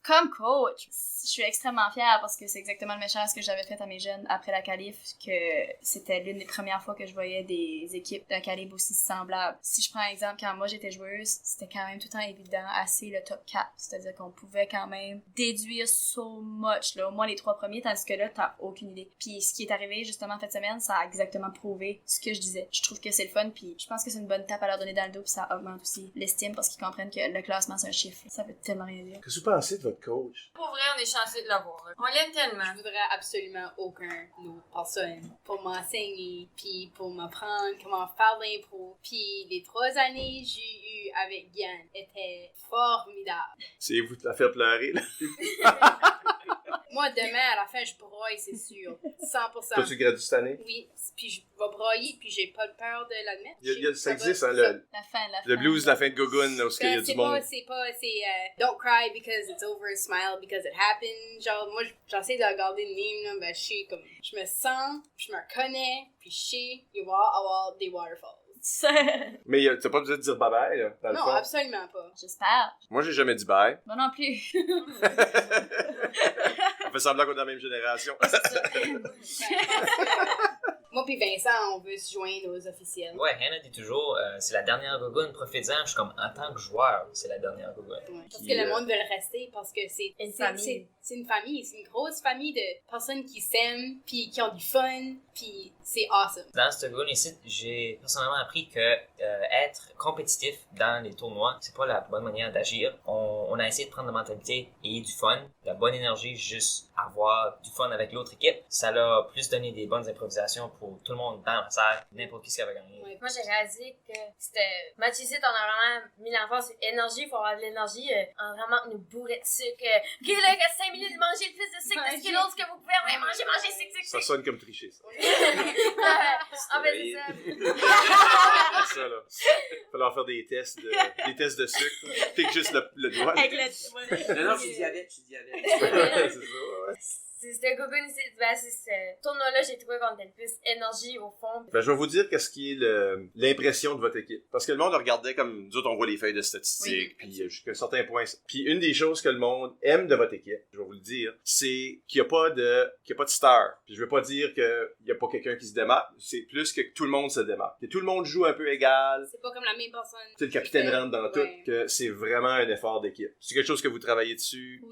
Comme coach, je suis extrêmement fière parce que c'est exactement le même chose que j'avais fait à mes jeunes après la qualif, que c'était l'une des premières fois que je voyais des équipes d'un calibre aussi semblable. Si je prends un exemple, quand moi j'étais joueuse, c'était quand même tout le temps évident, assez le top 4. C'est-à-dire qu'on pouvait quand même déduire so much, là, au moins les 3 premiers, tandis que là, t'as aucune idée. Puis ce qui est arrivé justement cette semaine, ça a exactement prouvé ce que je disais. Je trouve que c'est le fun, puis je pense que c'est une bonne tape à leur donner dans le dos, puis ça augmente aussi l'estime parce qu'ils comprennent que le classement c'est un chiffre. Ça veut tellement rien dire. Qu'est-ce que vous pensez de votre coach? Pour vrai, on est chanceux de l'avoir. On l'aime tellement. Je voudrais absolument aucun autre personne pour m'enseigner, puis pour m'apprendre comment faire de l'impro. Puis les 3 années que j'ai eues avec Yann étaient formidables. C'est vous de la faire pleurer, là. Moi, demain, à la fin, je broye, c'est sûr. 100%. Toi, tu gradues cette année? Oui, puis je vais broyer, puis j'ai pas peur de l'admettre. Ça existe, hein, le blues de la fin de Gogun, là, où il y a du monde. C'est don't cry because it's over, smile because it happened. Genre, moi, j'essaie de regarder le meme, là, ben, je me sens, je me reconnais, puis je sais, il va y avoir des waterfalls. Mais t'as pas besoin de dire bye-bye, là, dans le Non, fond. absolument pas. J'espère. Moi, j'ai jamais dit bye. Moi non plus. On fait semblant qu'on est de la même génération. Moi puis Vincent, on veut se joindre aux officiels. Ouais, Hannah dit toujours, c'est la dernière Gogun, profitez-en. Je suis comme, en tant que joueur, c'est la dernière Gogun. Ouais, parce que le monde veut le rester, parce que c'est une famille. C'est une famille, c'est une grosse famille de personnes qui s'aiment, puis qui ont du fun, puis c'est awesome. Dans ce Gogun ici, j'ai personnellement appris que être compétitif dans les tournois, c'est pas la bonne manière d'agir. On a essayé de prendre la mentalité et du fun, de la bonne énergie, juste avoir du fun avec l'autre équipe. Ça l'a plus donné des bonnes improvisations pour tout le monde dans la salle, n'importe qui avait gagné. Ouais. Moi, j'ai réalisé que c'était... Match ici, on a vraiment mis l'emphase sur énergie. Il faut avoir de l'énergie. On vraiment nous bourrer de sucre. OK, là, il reste 5 minutes de manger le plus de sucre de Skittles que vous pouvez. Ouais, manger, sucre. Ça sonne comme tricher, ça. En fait, c'est ça. C'est ça, là. Faut leur faire des tests de sucre. Pique juste le doigt. Avec le... Non, je suis diabète. C'est ça, ouais. C'était Gogun, c'est ce tournoi-là, j'ai trouvé qu'on était le plus énergie au fond. Ben, je vais vous dire qu'est-ce qui est l'impression de votre équipe. Parce que le monde regardait comme, nous autres, on voit les feuilles de statistiques, puis jusqu'à un certain point. Puis une des choses que le monde aime de votre équipe, je vais vous le dire, c'est qu'il n'y a pas de star. Puis je veux pas dire qu'il n'y a pas quelqu'un qui se démarque, c'est plus que tout le monde se démarque. Que tout le monde joue un peu égal. C'est pas comme la même personne. Tu sais, le capitaine rentre dans tout, que c'est vraiment un effort d'équipe. C'est quelque chose que vous travaillez dessus,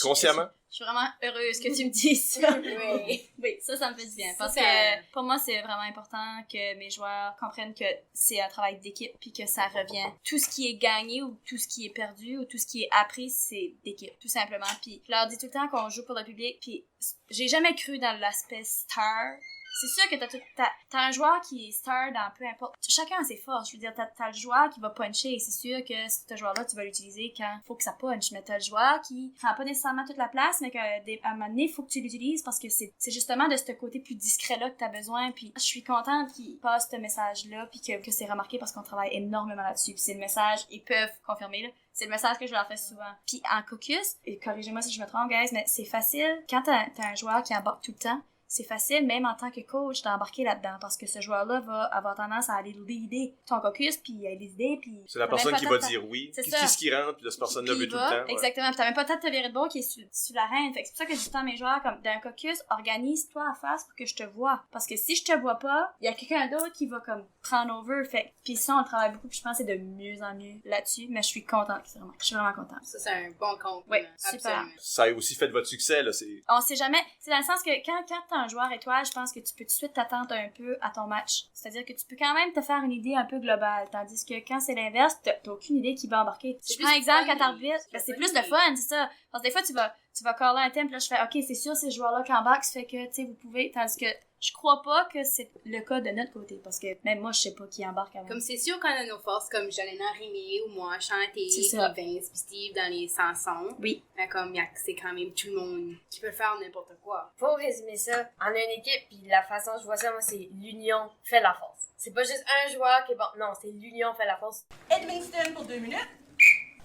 consciemment? Je suis vraiment heureuse que tu me dises ça. Oui, ça me fait du bien. Parce que pour moi, c'est vraiment important que mes joueurs comprennent que c'est un travail d'équipe puis que ça revient. Tout ce qui est gagné ou tout ce qui est perdu ou tout ce qui est appris, c'est d'équipe, tout simplement. Puis je leur dis tout le temps qu'on joue pour le public. Puis j'ai jamais cru dans l'aspect star. C'est sûr que t'as un joueur qui est star dans peu importe. Chacun a ses forces. Je veux dire, t'as le joueur qui va puncher. C'est sûr que ce joueur-là, tu vas l'utiliser quand faut que ça punch. Mais t'as le joueur qui prend pas nécessairement toute la place, mais qu'à un moment donné, faut que tu l'utilises parce que c'est justement de ce côté plus discret-là que t'as besoin. Puis je suis contente qu'ils passent ce message-là puis que c'est remarqué parce qu'on travaille énormément là-dessus. Puis c'est le message, ils peuvent confirmer, là. C'est le message que je leur fais souvent. Puis en caucus, et corrigez-moi si je me trompe, guys, mais c'est facile. Quand t'as un joueur qui embarque tout le temps, c'est facile, même en tant que coach, d'embarquer là-dedans, parce que ce joueur-là va avoir tendance à aller leader ton caucus, puis il a des idées, puis... C'est la personne qui va dire oui. Qu'est-ce qui rentre, puis là, cette personne-là veut tout le temps. Exactement, puis t'as même pas le temps de te virer de bord qui est sur la reine. Fait que c'est pour ça que je dis tant à mes joueurs, comme, d'un caucus, organise-toi à face pour que je te vois. Parce que si je te vois pas, il y a quelqu'un d'autre qui va, comme, prendre over. Fait puis ça, on travaille beaucoup, puis je pense que c'est de mieux en mieux là-dessus, mais je suis contente, je suis vraiment contente. Ça, c'est un bon compte. Oui, super. Ça a aussi fait de votre succès, là, On sait jamais, c'est dans le sens que quand t'as un joueur étoile, je pense que tu peux tout de suite t'attendre un peu à ton match. C'est-à-dire que tu peux quand même te faire une idée un peu globale, tandis que quand c'est l'inverse, t'as aucune idée qui va embarquer. Je prends un exemple quand t'arbitres, c'est plus le fun, c'est ça. Parce que des fois, tu tu vas caller un thème, puis là, je fais, OK, c'est sûr, ces joueurs-là qui embarquent, ça fait que, tu sais, vous pouvez, tandis que je crois pas que c'est le cas de notre côté, parce que même moi, je sais pas qui embarque avant. Comme c'est sûr qu'on a nos forces, comme Jolena Rimé ou moi, chanter, puis Vince, puis Steve dans les chansons. Oui. Mais comme c'est quand même tout le monde qui peut faire n'importe quoi. Pour résumer ça, on a une équipe, puis la façon dont je vois ça, moi, c'est l'union fait la force. C'est pas juste un joueur qui est bon, non, c'est l'union fait la force. Edmundston pour 2 minutes.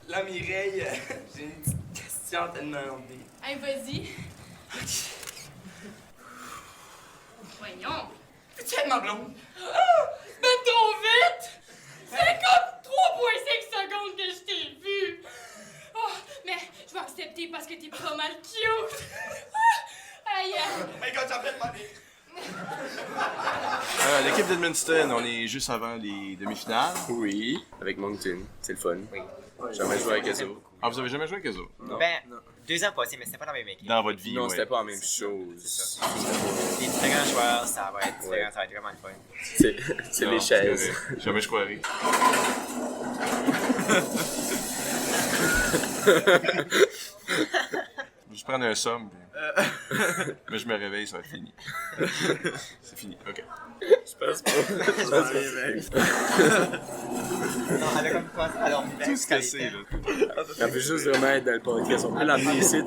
Là, Mireille, j'ai une petite question à te demander. Hey, vas-y. Voyons. Peux-tu être ma blonde? Ben trop vite! C'est comme 3,5 secondes que je t'ai vu! Oh, mais je vais accepter parce que t'es pas mal cute! Aïe! Hey, quand j'appelle ma mère! L'équipe d'Edmundston, on est juste avant les demi-finales. Oui, avec Moncton. C'est le fun. Oui. Jamais joué avec eux autres. Ah, vous avez jamais joué avec eux autres? Non. Ben, 2 ans passés, mais c'était pas la même équipe. Dans votre vie, Non, ouais. c'était pas la même chose. Des différents joueurs, ça va être différent, ça va être vraiment le fun. C'est les chaises. Jamais je croirais. Je prends un somme, mais je me réveille, ça va être fini. C'est fini, ok. Je pense pas. Je pense pas. Non, elle a comme commencé à leur Tout ce que c'est, là. Elle veut juste vraiment être dans le podcast. On peut l'amener ici,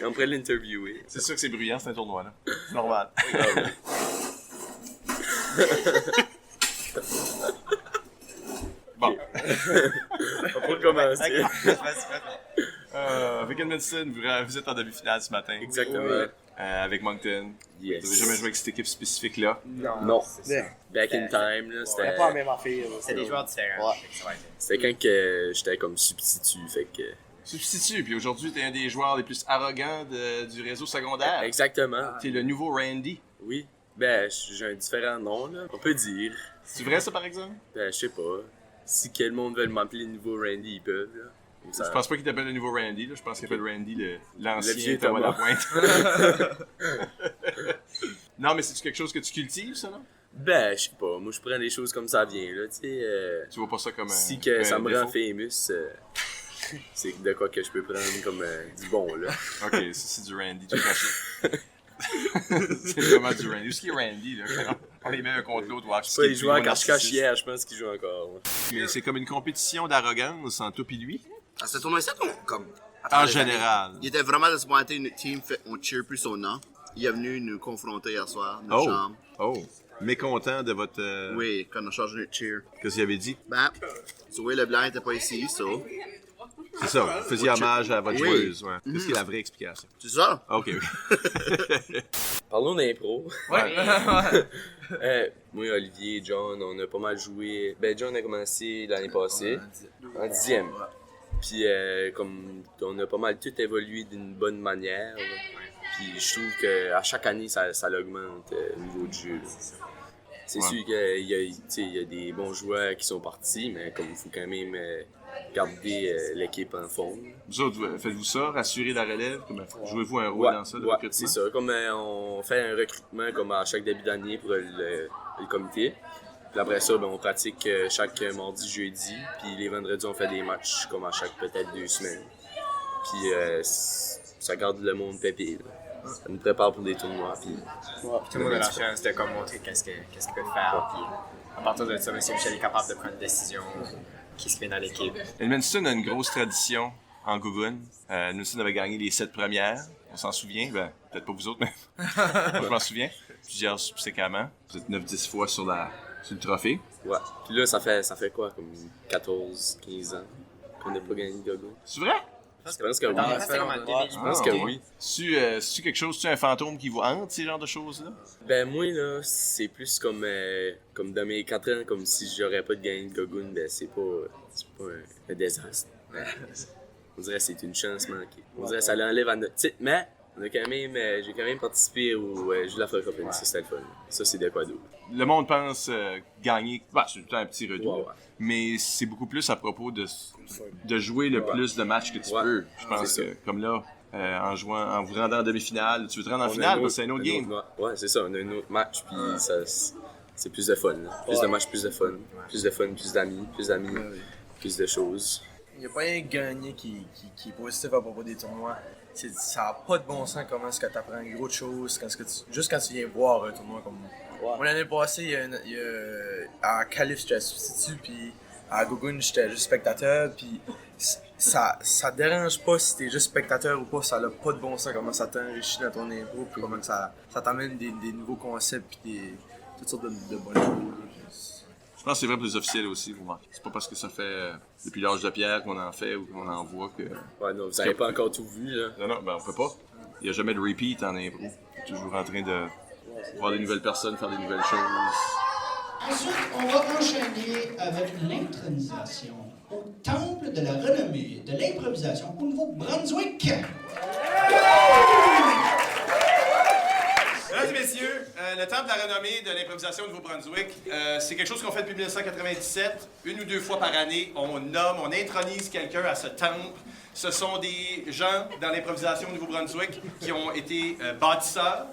on pourrait l'interviewer. C'est sûr que c'est bruyant, c'est un tournoi, là. C'est normal. Bon. On peut commencer. Avec Edmundston, vous êtes en demi-finale ce matin. Exactement. Avec Moncton. Yes. Vous n'avez jamais joué avec cette équipe spécifique-là? Non. Back in time, là, c'était... pas la même affaire. C'était des joueurs différents. Ouais. C'était quand que j'étais comme substitut, fait que... Substitut, puis aujourd'hui, t'es un des joueurs les plus arrogants du réseau secondaire. Exactement. T'es le nouveau Randy. Oui. Ben, j'ai un différent nom, là, on peut dire. C'est vrai, ça, par exemple? Ben, je sais pas. Si quel monde veut m'appeler le nouveau Randy, ils peuvent, là. Je pense pas qu'il t'appelle le nouveau Randy, là. Je pense qu'il appelle Randy l'ancien vieux Thomas Thomas. Lapointe. Non, mais c'est quelque chose que tu cultives, ça, là? Ben, je sais pas. Moi, je prends des choses comme ça vient, là, tu sais. Tu vois pas ça comme un... Si que ça me défaut? rend famous, c'est de quoi que je peux prendre comme du bon, là. Ok, ça, c'est du Randy, tout caché. C'est vraiment du Randy. Où est-ce qu'il est Randy, là? On les met un contre l'autre, voir Je sais pas, il jouait en cache-cache hier, je pense qu'il joue encore. Ouais. Mais c'est comme une compétition d'arrogance entre toi et lui? À ce tournoi-ci, comme... En général. Il était vraiment disappointé, notre team, on cheer plus son nom. Il est venu nous confronter hier soir, dans notre chambre. Oh! Mécontent de votre... Oui, quand on a changé notre cheer. Qu'est-ce qu'il avait dit? Ben, Zoé Leblanc était pas ici, ça. C'est ça, vous faisiez hommage à votre joueuse, ouais. Qu'est-ce qui est la vraie explication? C'est ça? Ok, oui. Parlons d'impro. Ouais. Moi, Olivier, John, on a pas mal joué. Ben, John a commencé l'année passée, en 10e. Puis, comme on a pas mal tout évolué d'une bonne manière. Puis, je trouve qu'à chaque année, ça augmente le niveau du jeu. C'est sûr qu'il y a des bons joueurs qui sont partis, mais comme il faut quand même garder l'équipe en forme. Vous autres, faites-vous ça, rassurer la relève? Jouez-vous un rôle dans ça, le recrutement? C'est ça. Comme on fait un recrutement comme à chaque début d'année pour le comité. Puis après ça, ben, on pratique chaque mardi, jeudi. Puis les vendredis, on fait des matchs comme à chaque peut-être 2 semaines. Puis ça garde le monde pépé. Ça nous prépare pour des tournois. Puis Tout le monde a la chance de comme montrer qu'est-ce qu'il peut faire. Puis à partir de ça, M. Michel est capable de prendre une décision qui se fait dans l'équipe. Edmundston a une grosse tradition en Gougoune. Edmundston avait gagné les 7 premières. On s'en souvient. Ben, peut-être pas vous autres, mais moi, je m'en souviens. Plusieurs subséquemment. Vous êtes 9-10 fois sur le trophée. Ouais. Puis là, ça fait quoi? Comme 14-15 ans qu'on n'a pas gagné de Gogo. C'est vrai? Je pense que oui. Je pense que oui. C'est-tu quelque chose, tu un fantôme qui vous hante, ces genres de choses-là? Ben moi, là, c'est plus comme dans mes 4 ans, comme si j'aurais pas de gagné de Gogoun, ben c'est pas un désastre. On dirait que c'est une chance manquée. On dirait que ça l'enlève à notre titre, mais j'ai quand même participé au jeu de la francophonie, ça c'était le fun. Ça c'est de quoi d'autre. Le monde pense gagner, c'est tout le temps un petit redout, ouais. Mais c'est beaucoup plus à propos de jouer le plus de matchs que tu peux. Je pense que, comme là, en vous rendant en demi-finale, tu veux te rendre en finale, parce que c'est un autre game. Ouais, c'est ça, on a un autre match, puis c'est plus de fun. Là. Plus de matchs, plus de fun. Plus de fun, plus d'amis, plus de choses. Il n'y a pas rien gagné qui est positif à propos des tournois. Ça n'a pas de bon sens comment est-ce que tu apprends gros de choses, juste quand tu viens voir un tournoi comme moi. Moi, l'année passée, à Calif, j'étais substitut, puis à Gogun, j'étais juste spectateur, puis ça dérange pas si t'es juste spectateur ou pas, ça n'a pas de bon sens comment ça t'enrichit dans ton impro, puis comment ça t'amène des nouveaux concepts, puis toutes sortes de bonnes choses. Je pense que c'est vrai pour les officiels aussi, vous remarquez. C'est pas parce que ça fait depuis l'âge de pierre qu'on en fait ou qu'on en voit que... Ouais, non, vous n'avez pas encore tout vu, là. Non, ben on peut pas. Il n'y a jamais de repeat en impro. On est toujours en train de voir des nouvelles personnes, faire des nouvelles choses. Ensuite, on va enchaîner avec l'intronisation au temple de la renommée de l'improvisation au Nouveau-Brunswick. Mesdames et messieurs, le Temple de la renommée de l'improvisation au Nouveau-Brunswick, c'est quelque chose qu'on fait depuis 1997. Une ou deux fois par année, on intronise quelqu'un à ce temple. Ce sont des gens dans l'improvisation au Nouveau-Brunswick qui ont été bâtisseurs,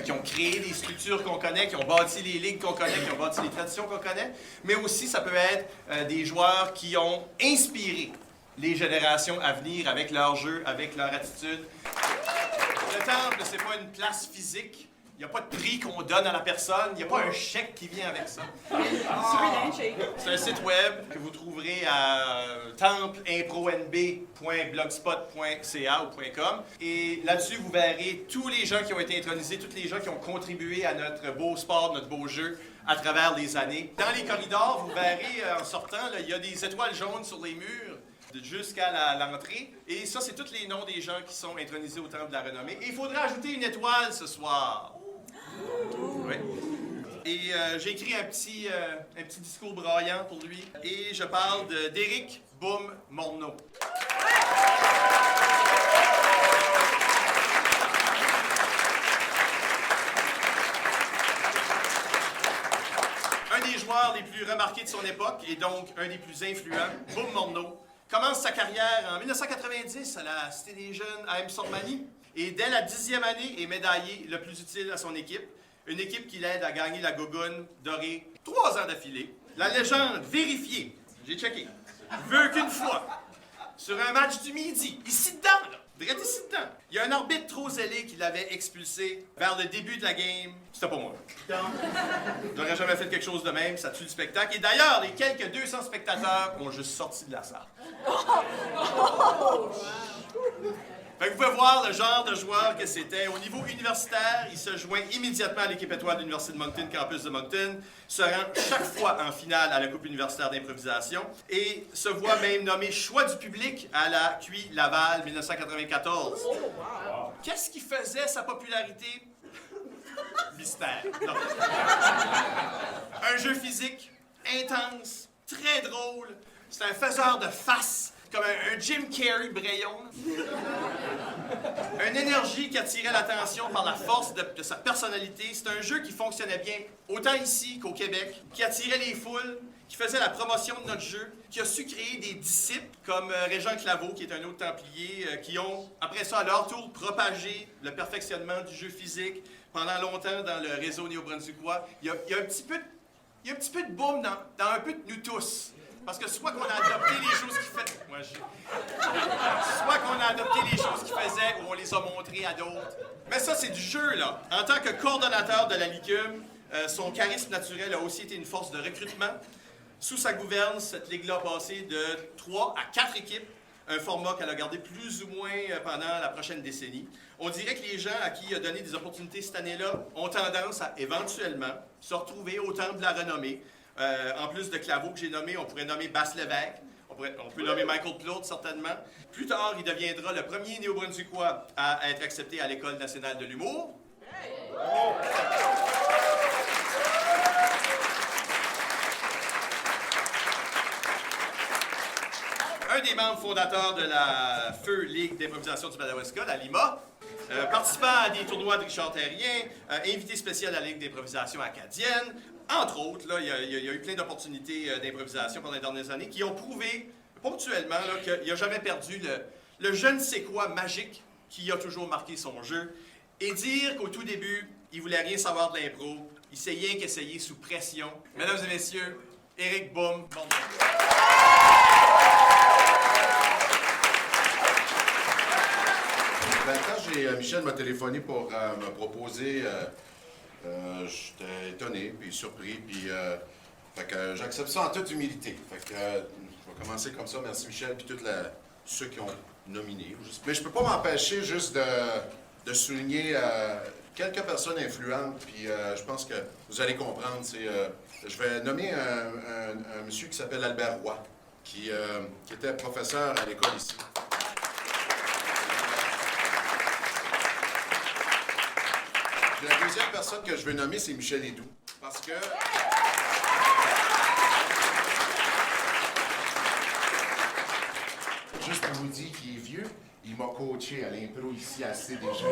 qui ont créé des structures qu'on connaît, qui ont bâti les ligues qu'on connaît, qui ont bâti les traditions qu'on connaît. Mais aussi, ça peut être des joueurs qui ont inspiré les générations à venir avec leur jeu, avec leur attitude. Le temple, c'est pas une place physique. Il n'y a pas de prix qu'on donne à la personne. Il n'y a pas un chèque qui vient avec ça. C'est un site web que vous trouverez à templeImproNB.blogspot.ca ou .com. Et là-dessus, vous verrez tous les gens qui ont été intronisés, tous les gens qui ont contribué à notre beau sport, notre beau jeu à travers les années. Dans les corridors, vous verrez, en sortant, là, il y a des étoiles jaunes sur les murs jusqu'à l'entrée. Et ça, c'est tous les noms des gens qui sont intronisés au Temple de la renommée. Et il faudra ajouter une étoile ce soir. Oui. Et j'ai écrit un petit discours braillant pour lui. Et je parle d'Éric Boum Morneau. Un des joueurs les plus remarqués de son époque et donc un des plus influents, Boum Morneau, commence sa carrière en 1990 à la Cité des Jeunes à M-Sormani et dès la 10e année est médaillé le plus utile à son équipe, une équipe qui l'aide à gagner la Gogun dorée 3 ans d'affilée. La légende vérifiée, j'ai checké, veut qu'une fois, sur un match du midi, ici dedans, là, direct ici dedans, il y a un arbitre trop zélé qui l'avait expulsé vers le début de la game. C'était pas moi. J'aurais jamais fait quelque chose de même, ça tue le spectacle. Et d'ailleurs, les quelques 200 spectateurs ont juste sorti de la salle. Fait que vous pouvez voir le genre de joueur que c'était. Au niveau universitaire, il se joint immédiatement à l'équipe étoile de l'Université de Moncton, campus de Moncton, se rend chaque fois en finale à la Coupe universitaire d'improvisation et se voit même nommé choix du public à la QI Laval 1994. Qu'est-ce qui faisait sa popularité? Mystère. Non. Un jeu physique intense, très drôle. C'est un faiseur de face, comme un Jim Carrey braillon. Une énergie qui attirait l'attention par la force de sa personnalité. C'est un jeu qui fonctionnait bien, autant ici qu'au Québec, qui attirait les foules, qui faisait la promotion de notre jeu, qui a su créer des disciples comme Régent Claveau, qui est un autre Templier, qui ont, après ça, à leur tour, propagé le perfectionnement du jeu physique pendant longtemps dans le réseau néo-brunswickois. Il y a un petit peu de boom dans un peu de nous tous. Parce que soit qu'on a adopté les choses qu'il fait... Soit qu'on a adopté les choses qu'il faisait ou on les a montrées à d'autres. Mais ça, c'est du jeu, là. En tant que coordonnateur de la Licume, son charisme naturel a aussi été une force de recrutement. Sous sa gouverne, cette ligue-là a passé de 3 à 4 équipes, un format qu'elle a gardé plus ou moins pendant la prochaine décennie. On dirait que les gens à qui il a donné des opportunités cette année-là ont tendance à éventuellement se retrouver au Temple de la renommée. En plus de Claveau que j'ai nommé, on pourrait nommer Basse Lévesque, on peut nommer Michael Plourde certainement. Plus tard, il deviendra le premier néo-brunswickois à être accepté à l'École nationale de l'humour. Un des membres fondateurs de la Feu Ligue d'improvisation du Madawaska, la LIMA, participant à des tournois de Richard Terrien, invité spécial à la Ligue d'improvisation acadienne. Entre autres, là, il y a eu plein d'opportunités d'improvisation pendant les dernières années qui ont prouvé ponctuellement qu'il n'a jamais perdu le je ne sais quoi magique qui a toujours marqué son jeu. Et dire qu'au tout début, il voulait rien savoir de l'impro, il s'est rien qu'essayé sous pression. Mesdames et messieurs, Éric Boum. quand Michel m'a téléphoné pour me proposer, j'étais étonné, puis surpris, puis fait que j'accepte ça en toute humilité. Fait que je vais commencer comme ça. Merci Michel, puis tous ceux qui ont nominé. Mais je peux pas m'empêcher juste de souligner quelques personnes influentes, puis je pense que vous allez comprendre. Je vais nommer un monsieur qui s'appelle Albert Roy, qui était professeur à l'école ici. Puis la deuxième personne que je veux nommer, c'est Michel Hédoux, parce que... Juste pour vous dire qu'il est vieux, il m'a coaché à l'impro ici assez déjà.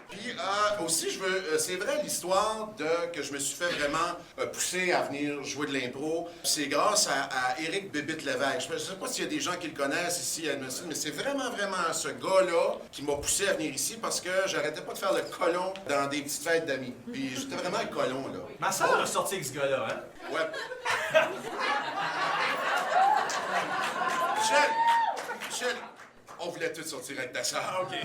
Puis aussi, c'est vrai l'histoire que je me suis fait vraiment pousser à venir jouer de l'impro. C'est grâce à Éric Bébite-Lévesque. Je ne sais pas s'il y a des gens qui le connaissent ici à Edmundston, mais c'est vraiment ce gars-là qui m'a poussé à venir ici parce que j'arrêtais pas de faire le colon dans des petites fêtes d'amis. Puis j'étais vraiment un colon, là. Ma sœur a sorti avec ce gars-là, hein? Ouais. Michel, on voulait tous sortir avec ta sœur. OK.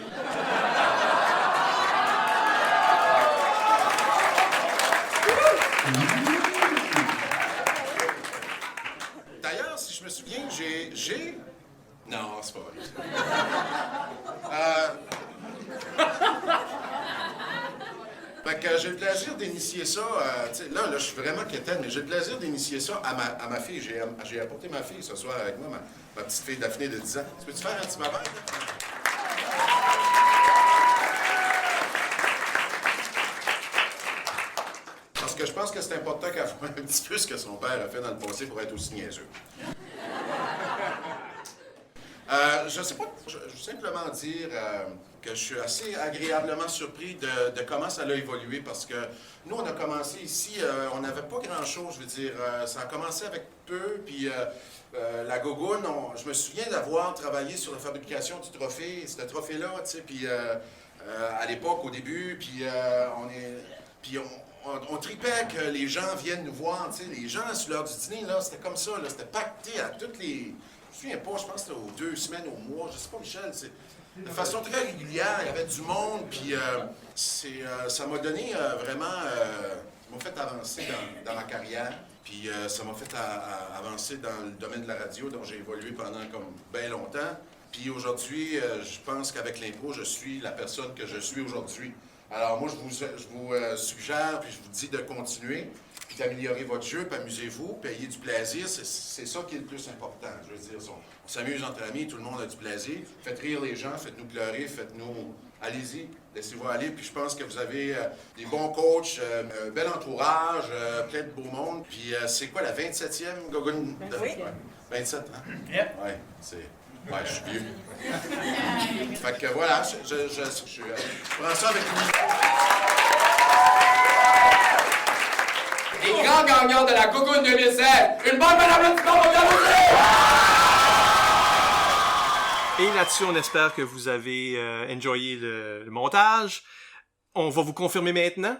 D'ailleurs, si je me souviens, j'ai... Non, c'est pas vrai. Fait que j'ai le plaisir d'initier ça, là, je suis vraiment quétaine, mais j'ai le plaisir d'initier ça à ma fille. J'ai apporté ma fille ce soir avec moi, ma petite fille Daphné de 10 ans. Tu peux-tu faire un petit bavard, Parce que je pense que c'est important qu'elle voit un petit peu ce que son père a fait dans le passé pour être aussi niaiseux. Je sais pas, je veux simplement dire que je suis assez agréablement surpris de comment ça a évolué parce que nous, on a commencé ici, on n'avait pas grand-chose, je veux dire, ça a commencé avec peu, puis la Gogoune, je me souviens d'avoir travaillé sur la fabrication du trophée, ce trophée-là, tu sais, puis à l'époque, au début, puis on tripait que les gens viennent nous voir, tu sais, les gens sur l'heure du dîner, là, c'était comme ça, là, c'était pacté à toutes les... Je me souviens pas, je pense que c'était aux 2 semaines, au mois, je sais pas, Michel, c'est de façon très régulière, il y avait du monde, puis ça m'a donné vraiment, ça m'a fait avancer dans ma carrière, puis ça m'a fait avancer dans le domaine de la radio, dont j'ai évolué pendant comme bien longtemps, puis aujourd'hui, je pense qu'avec l'impro, je suis la personne que je suis aujourd'hui. Alors moi, je vous suggère, puis je vous dis de continuer, puis d'améliorer votre jeu, puis amusez-vous, puis ayez du plaisir, c'est ça qui est le plus important. Je veux dire, on s'amuse entre amis, tout le monde a du plaisir. Faites rire les gens, faites-nous pleurer, faites-nous... Allez-y, laissez-vous aller, puis je pense que vous avez des bons coachs, un bel entourage, plein de beau monde. Puis c'est quoi, la 27e Gogoune? Oui. 27, hein? Yep. Ouais, ouais, je suis vieux. Fait que voilà, je prends ça avec vous. Les grands gagnants de la Gogoune 2016, une bonne applaudissement pour Et là-dessus, on espère que vous avez enjoyé le montage. On va vous confirmer maintenant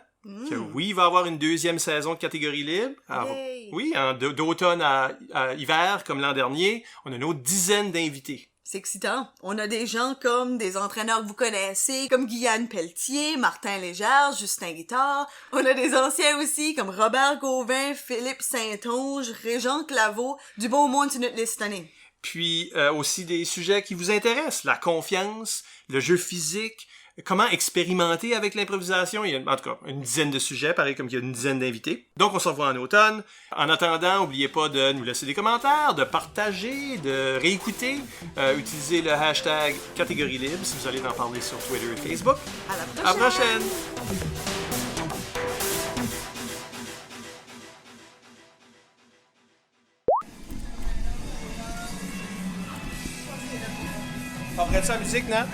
que oui, il va y avoir une deuxième saison de catégorie libre. Alors, oui, d'automne à hiver, comme l'an dernier, on a une autre dizaine d'invités. C'est excitant. On a des gens comme des entraîneurs que vous connaissez, comme Guyane Pelletier, Martin Légère, Justin Guittard. On a des anciens aussi, comme Robert Gauvin, Philippe Saint-Onge, Régent Claveau, du beau monde sur notre liste cette année. Puis aussi des sujets qui vous intéressent, la confiance, le jeu physique, comment expérimenter avec l'improvisation. Il y a en tout cas une dizaine de sujets, pareil comme il y a une dizaine d'invités. Donc on se revoit en automne. En attendant, n'oubliez pas de nous laisser des commentaires, de partager, de réécouter. Utilisez le hashtag catégorie libre si vous allez en parler sur Twitter et Facebook. À la prochaine! À la prochaine! Pas prêt de ça, musique, non?